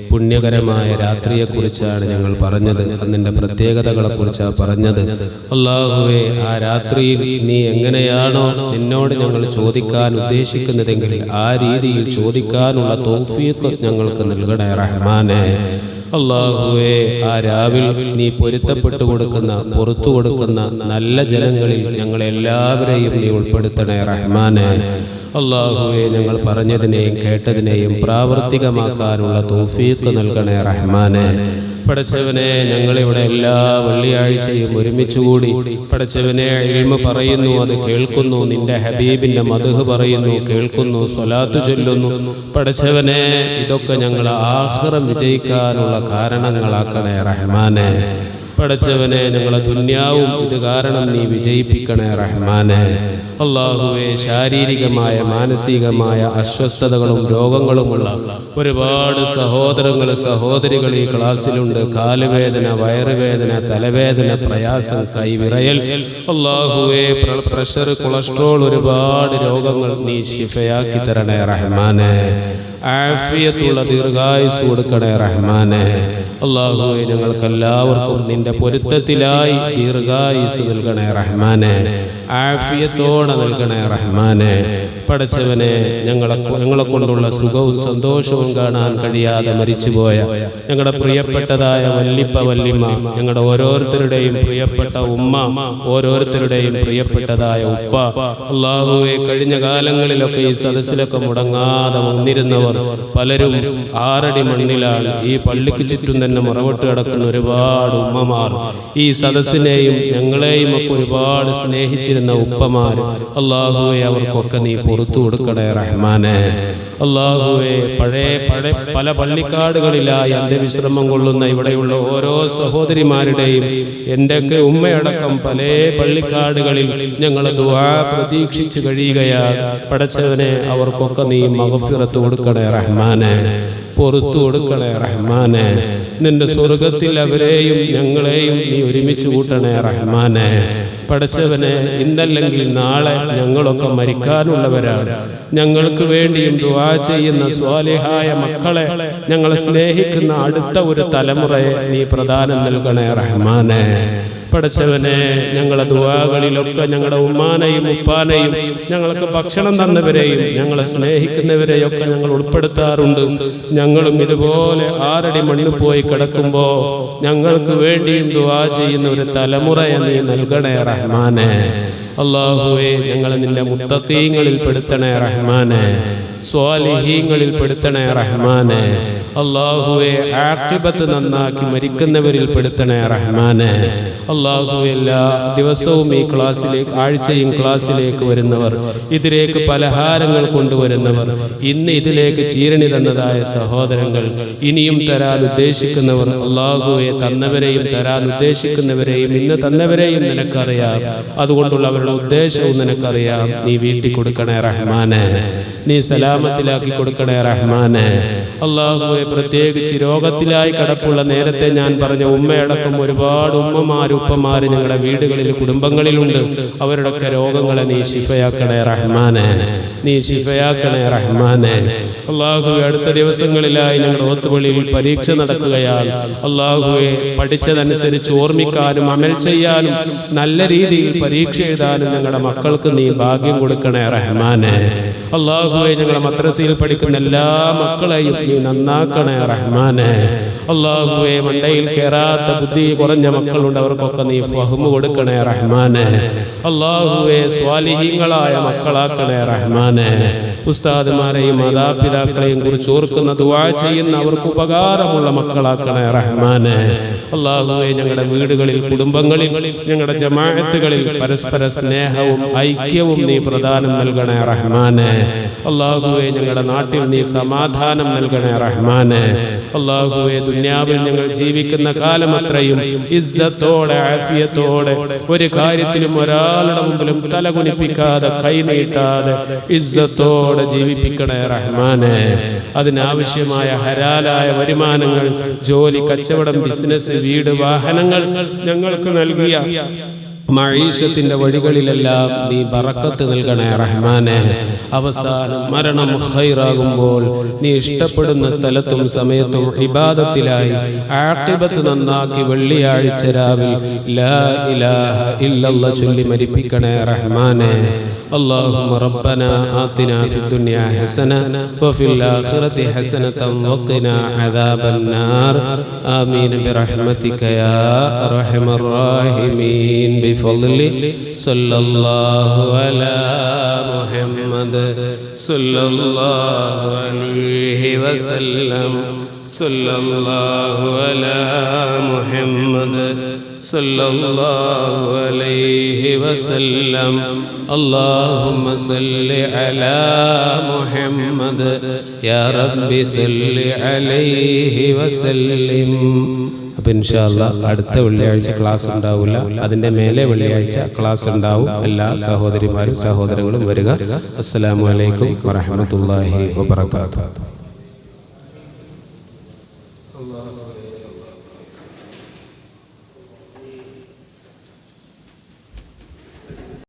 പുണ്യകരമായ രാത്രിയെക്കുറിച്ചാണ് ഞങ്ങൾ പറഞ്ഞത്. അതിൻ്റെ പ്രത്യേകതകളെക്കുറിച്ചാണ് പറഞ്ഞത്. അല്ലാഹുവേ, ആ രാത്രിയിൽ നീ എങ്ങനെയാണോ നിന്നോട് ഞങ്ങൾ ചോദിക്കാൻ ഉദ്ദേശിക്കുന്നതെങ്കിൽ ആ രീതിയിൽ ചോദിക്കാനുള്ള തൗഫീഖ് ഞങ്ങൾക്ക് നൽകണേ റഹ്മാനേ. അല്ലാഹുവേ, ആ രാവിൽ നീ പൊരുത്തപ്പെട്ടു കൊടുക്കുന്ന, പുറത്തു കൊടുക്കുന്ന നല്ല ജനങ്ങളിൽ ഞങ്ങളെല്ലാവരെയും നീ ഉൾപ്പെടുത്തണേ റഹ്മാനേ. അല്ലാഹുവേ, ഞങ്ങൾ പറഞ്ഞതിനെയും കേട്ടതിനെയും പ്രാവർത്തികമാക്കാനുള്ള തൗഫീഖ് നൽകണേ റഹ്മാനേ. പടച്ചവനെ ഞങ്ങളിവിടെ എല്ലാ വെള്ളിയാഴ്ചയും ഒരുമിച്ചുകൂടി പടച്ചവനെ ഇൽമ പറയുന്നു, അത് കേൾക്കുന്നു, നിന്റെ ഹബീബിന്റെ മദ്ഹ് പറയുന്നു, കേൾക്കുന്നു, സ്വലാത്ത് ചൊല്ലുന്നു. പടച്ചവനെ ഇതൊക്കെ ഞങ്ങൾ ആഖിറം വിജയിക്കാനുള്ള കാരണങ്ങളാക്കണേ റഹ്മാനെ. പടച്ചവനെ ഞങ്ങളെ ദുന്യാവും ഇത് കാരണം നീ വിജയിപ്പിക്കണേ റഹ്മാനെ. അല്ലാഹുവേ, ശാരീരികമായ മാനസികമായ അസ്വസ്ഥതകളും രോഗങ്ങളുമുള്ള ഒരുപാട് സഹോദരങ്ങൾ സഹോദരികൾ ഈ ക്ലാസ്സിലുണ്ട്. കാലുവേദന, വയറുവേദന, തലവേദന, പ്രയാസം, കൈവിറയൽ, അല്ലാഹുവേ പ്രഷർ, കൊളസ്ട്രോൾ, ഒരുപാട് രോഗങ്ങൾ നീ ശിഫയാക്കി തരണേ റഹ്മാനെ. ആഫിയത്തുള്ള ദീർഘായുസ് കൊടുക്കണേ റഹ്മാനെ. അല്ലാഹുവേ, ഞങ്ങൾക്കെല്ലാവർക്കും നിന്റെ പൊരുത്തത്തിലായി ദീർഘായുസ് നൽകണേ റഹ്മാനെ. ആഫിയത്തോടെ നൽകണേ റഹ്മാനെ. പടച്ചവനെ, ഞങ്ങളെ കൊണ്ടുള്ള സുഖവും സന്തോഷവും കാണാൻ കഴിയാതെ മരിച്ചുപോയ ഞങ്ങളുടെ പ്രിയപ്പെട്ടതായ വല്ലിപ്പ വല്ലിമ്മ, ഞങ്ങളുടെ ഓരോരുത്തരുടെയും പ്രിയപ്പെട്ട ഉമ്മ, ഓരോരുത്തരുടെയും പ്രിയപ്പെട്ടതായ ഉപ്പ, അല്ലാഹുവേ, കഴിഞ്ഞ കാലങ്ങളിലൊക്കെ ഈ സദസ്സിലൊക്കെ മുടങ്ങാതെ വന്നിരുന്നവർ പലരും 6 അടി മണ്ണിലാണ്. ഈ പള്ളിക്ക് ചുറ്റും തന്നെ മുറവിട്ട് കിടക്കുന്ന ഒരുപാട് ഉമ്മമാർ, ഈ സദസ്സിനെയും ഞങ്ങളെയും ഒക്കെ ഒരുപാട് സ്നേഹിച്ചിരുന്ന ഉപ്പമാർ, അല്ലാഹുവേ, അവർക്കൊക്കെ നീ പുറത്തു കൊടുക്കണേ റഹ്മാനെ. അല്ലാഹുവേ, പല പള്ളിക്കാടുകളിലായി അന്ത്യവിശ്രമം കൊള്ളുന്ന ഇവിടെയുള്ള ഓരോ സഹോദരിമാരുടെയും എന്റെയൊക്കെ ഉമ്മയടക്കം പല പള്ളിക്കാടുകളിൽ ഞങ്ങൾ ദുആ പ്രതീക്ഷിച്ച് കഴിയുകയാണ്. പടച്ചവനെ, അവർക്കൊക്കെ നീ മഗ്ഫിറത്ത് കൊടുക്കണേ റഹ്മാനെ, പുറത്തു കൊടുക്കണേ റഹ്മാനെ. നിന്റെ സ്വർഗത്തിൽ അവരെയും ഞങ്ങളെയും നീ ഒരുമിച്ച് കൂട്ടണേ റഹ്മാനെ. പടച്ചവനെ, ഇന്നല്ലെങ്കിൽ നാളെ ഞങ്ങളൊക്കെ മരിക്കാനുള്ളവരാണ്. ഞങ്ങൾക്ക് വേണ്ടിയും ദുആ ചെയ്യുന്ന സ്വാലിഹായ മക്കളെ, ഞങ്ങളെ സ്നേഹിക്കുന്ന അടുത്ത ഒരു തലമുറയെ നീ പ്രദാനം നൽകണേ റഹ്മാനെ. പടച്ചവനെ, ഞങ്ങളുടെ ദുആകളിലൊക്കെ ഞങ്ങളുടെ ഉമ്മാനെയും ഉപ്പാനെയും ഞങ്ങൾക്ക് ഭക്ഷണം തന്നവരെയും ഞങ്ങളെ സ്നേഹിക്കുന്നവരെയൊക്കെ ഞങ്ങൾ ഉൾപ്പെടുത്താറുണ്ട്. ഞങ്ങളും ഇതുപോലെ 6 അടി മണ്ണ് പോയി കിടക്കുമ്പോൾ ഞങ്ങൾക്ക് വേണ്ടിയും ദുആ ചെയ്യുന്ന ഒരു തലമുറയെ നീ നൽകണേ റഹ്മാനെ. അല്ലാഹുവേ, ഞങ്ങളെ നിന്റെ മുത്തഖീങ്ങളിൽ പെടുത്തണേ റഹ്മാനെ, സ്വാലിഹീങ്ങളിൽ പെടുത്തണേ റഹ്മാനെ. അല്ലാഹുവേ, ആഖിബത്ത് നന്നാക്കി മരിക്കുന്നവരിൽ പെടുത്തണേ റഹ്മാനെ. അല്ലാഹുവേ, എല്ലാ ദിവസവും ഈ ക്ലാസ്സിലേക്ക്, ആഴ്ചയും ക്ലാസ്സിലേക്ക് വരുന്നവർ, ഇതിലേക്ക് പലഹാരങ്ങൾ കൊണ്ടുവരുന്നവർ, ഇന്ന് ഇതിലേക്ക് ചീരണി തന്നതായ സഹോദരങ്ങൾ, ഇനിയും തരാൻ ഉദ്ദേശിക്കുന്നവർ, അല്ലാഹുവേ, തന്നവരെയും തരാൻ ഉദ്ദേശിക്കുന്നവരെയും ഇന്ന് തന്നവരെയും നിനക്കറിയാം. അതുകൊണ്ടുള്ള അവരുടെ ഉദ്ദേശവും നിനക്കറിയാം. നീ വീട്ടിൽ കൊടുക്കണേ റഹ്മാനെ, നീ സലാമത്തിലാക്കി കൊടുക്കണേ റഹ്മാനെ. അല്ലാഹുവേ, പ്രത്യേകിച്ച് രോഗത്തിലായി കിടപ്പുള്ള നേരത്തെ ഞാൻ പറഞ്ഞ ഉമ്മയടക്കം ഒരുപാട് ഉമ്മമാര് ഉപ്പമാര് ഞങ്ങളുടെ വീടുകളിൽ കുടുംബങ്ങളിലുണ്ട്. അവരുടെയൊക്കെ രോഗങ്ങളെ നീ ശിഫയാക്കണേ റഹ്മാനെ, നീ ശിഫയാക്കണേ റഹ്മാനെ. അല്ലാഹുവേ, അടുത്ത ദിവസങ്ങളിലായി ഞങ്ങളുടെ ഓത്തുപള്ളിയിൽ പരീക്ഷ നടക്കുകയാണ്. അല്ലാഹുവേ, പഠിച്ചതനുസരിച്ച് ഓർമ്മിക്കാനും അമൽ ചെയ്യാനും നല്ല രീതിയിൽ പരീക്ഷ എഴുതാനും ഞങ്ങളുടെ മക്കൾക്ക് നീ ഭാഗ്യം കൊടുക്കണേ റഹ്മാനെ. അല്ലാഹുവേ, ഞങ്ങളുടെ മദ്രസയിൽ പഠിക്കുന്ന എല്ലാ മക്കളെയും നീ നന്നാക്കണേ റഹ്മാനെ. അല്ലാഹുവേ, മണ്ടയിൽ കേറാത്ത ബുദ്ധി കുറഞ്ഞ മക്കളുണ്ട്, അവർക്കൊക്കെ നീ ഫഹ്മ് കൊടുക്കണേ റഹ്മാനെ. അല്ലാഹുവേ, സ്വാലിഹീങ്ങളായ മക്കളാക്കണേ റഹ്മാനെ. ഉസ്താദുമാരെയും മാതാപിതാക്കളെയും കുറിച്ച് ഓർക്കുന്ന ദുആ ചെയ്യുന്ന അവർക്ക് ഉപകാരമുള്ള മക്കളാക്കണേ റഹ്മാനെ. അല്ലാഹുവേ, ഞങ്ങളുടെ വീടുകളിൽ കുടുംബങ്ങളിൽ ഞങ്ങളുടെ ജമാഅത്തുകളിൽ പരസ്പര സ്നേഹവും ഐക്യവും നീ പ്രദാനം നൽകണേ റഹ്മാനെ. അല്ലാഹുവേ, ഞങ്ങളുടെ നാട്ടിൽ നീ സമാധാനം നൽകണേ റഹ്മാനെ. അല്ലാഹുവേ, ദുനിയാവിൽ ഞങ്ങൾ ജീവിക്കുന്ന കാലം അത്രയും ഇസ്സത്തോടെ ആഫിയത്തോടെ ഒരു കാര്യത്തിലും ഒരാളുടെ മുമ്പിലും തലകുനിപ്പിക്കാതെ കൈനീട്ടാതെ ഇസ്സത്തോടെ ജീവിപ്പിക്കണേ റഹ്മാനെ. അതിനാവശ്യമായ ഹലാലായ വരുമാനങ്ങൾ, ജോലി, കച്ചവടം, ബിസിനസ്, വീട്, വാഹനങ്ങൾ ഞങ്ങൾക്ക് നൽകിയ മഈശത്തിന്റെ വഴികളിലെല്ലാം നീ ബറക്കത്ത് നൽകണേ റഹ്മാനെ. അവസാനം മരണം ഖൈറാകുമ്പോൾ നീ ഇഷ്ടപ്പെടുന്ന സ്ഥലത്തും സമയത്തും ഇബാദത്തിലായി ആഖിബത്ത് നന്നാക്കി വെള്ളിയാഴ്ച രാവിൽ ലാ ഇലാഹ ഇല്ലല്ലാഹ് ചൊല്ലി മരിപ്പിക്കണേ റഹ്മാനെ. اللهم ربنا آتنا في الدنيا حسنة وفي الآخرة حسنة وقنا عذاب النار آمين برحمتك يا أرحم الراحمين بفضل صلى الله على محمد صلى الله عليه وسلم صلى الله على محمد صلى الله عليه وسلم اللهم صل على محمد يا رب صل عليه وسلم. അപ്പം ഇൻഷാ അല്ലാഹ് അടുത്ത വെള്ളിയാഴ്ച ക്ലാസ് ഉണ്ടാവില്ല, അതിൻ്റെ മേലെ വെള്ളിയാഴ്ച ക്ലാസ് ഉണ്ടാവും. എല്ലാ സഹോദരിമാരും സഹോദരങ്ങളും വരിക. അസ്സലാമു അലൈക്കും വറഹ്മത്തുള്ളാഹി വബറകാതുഹു.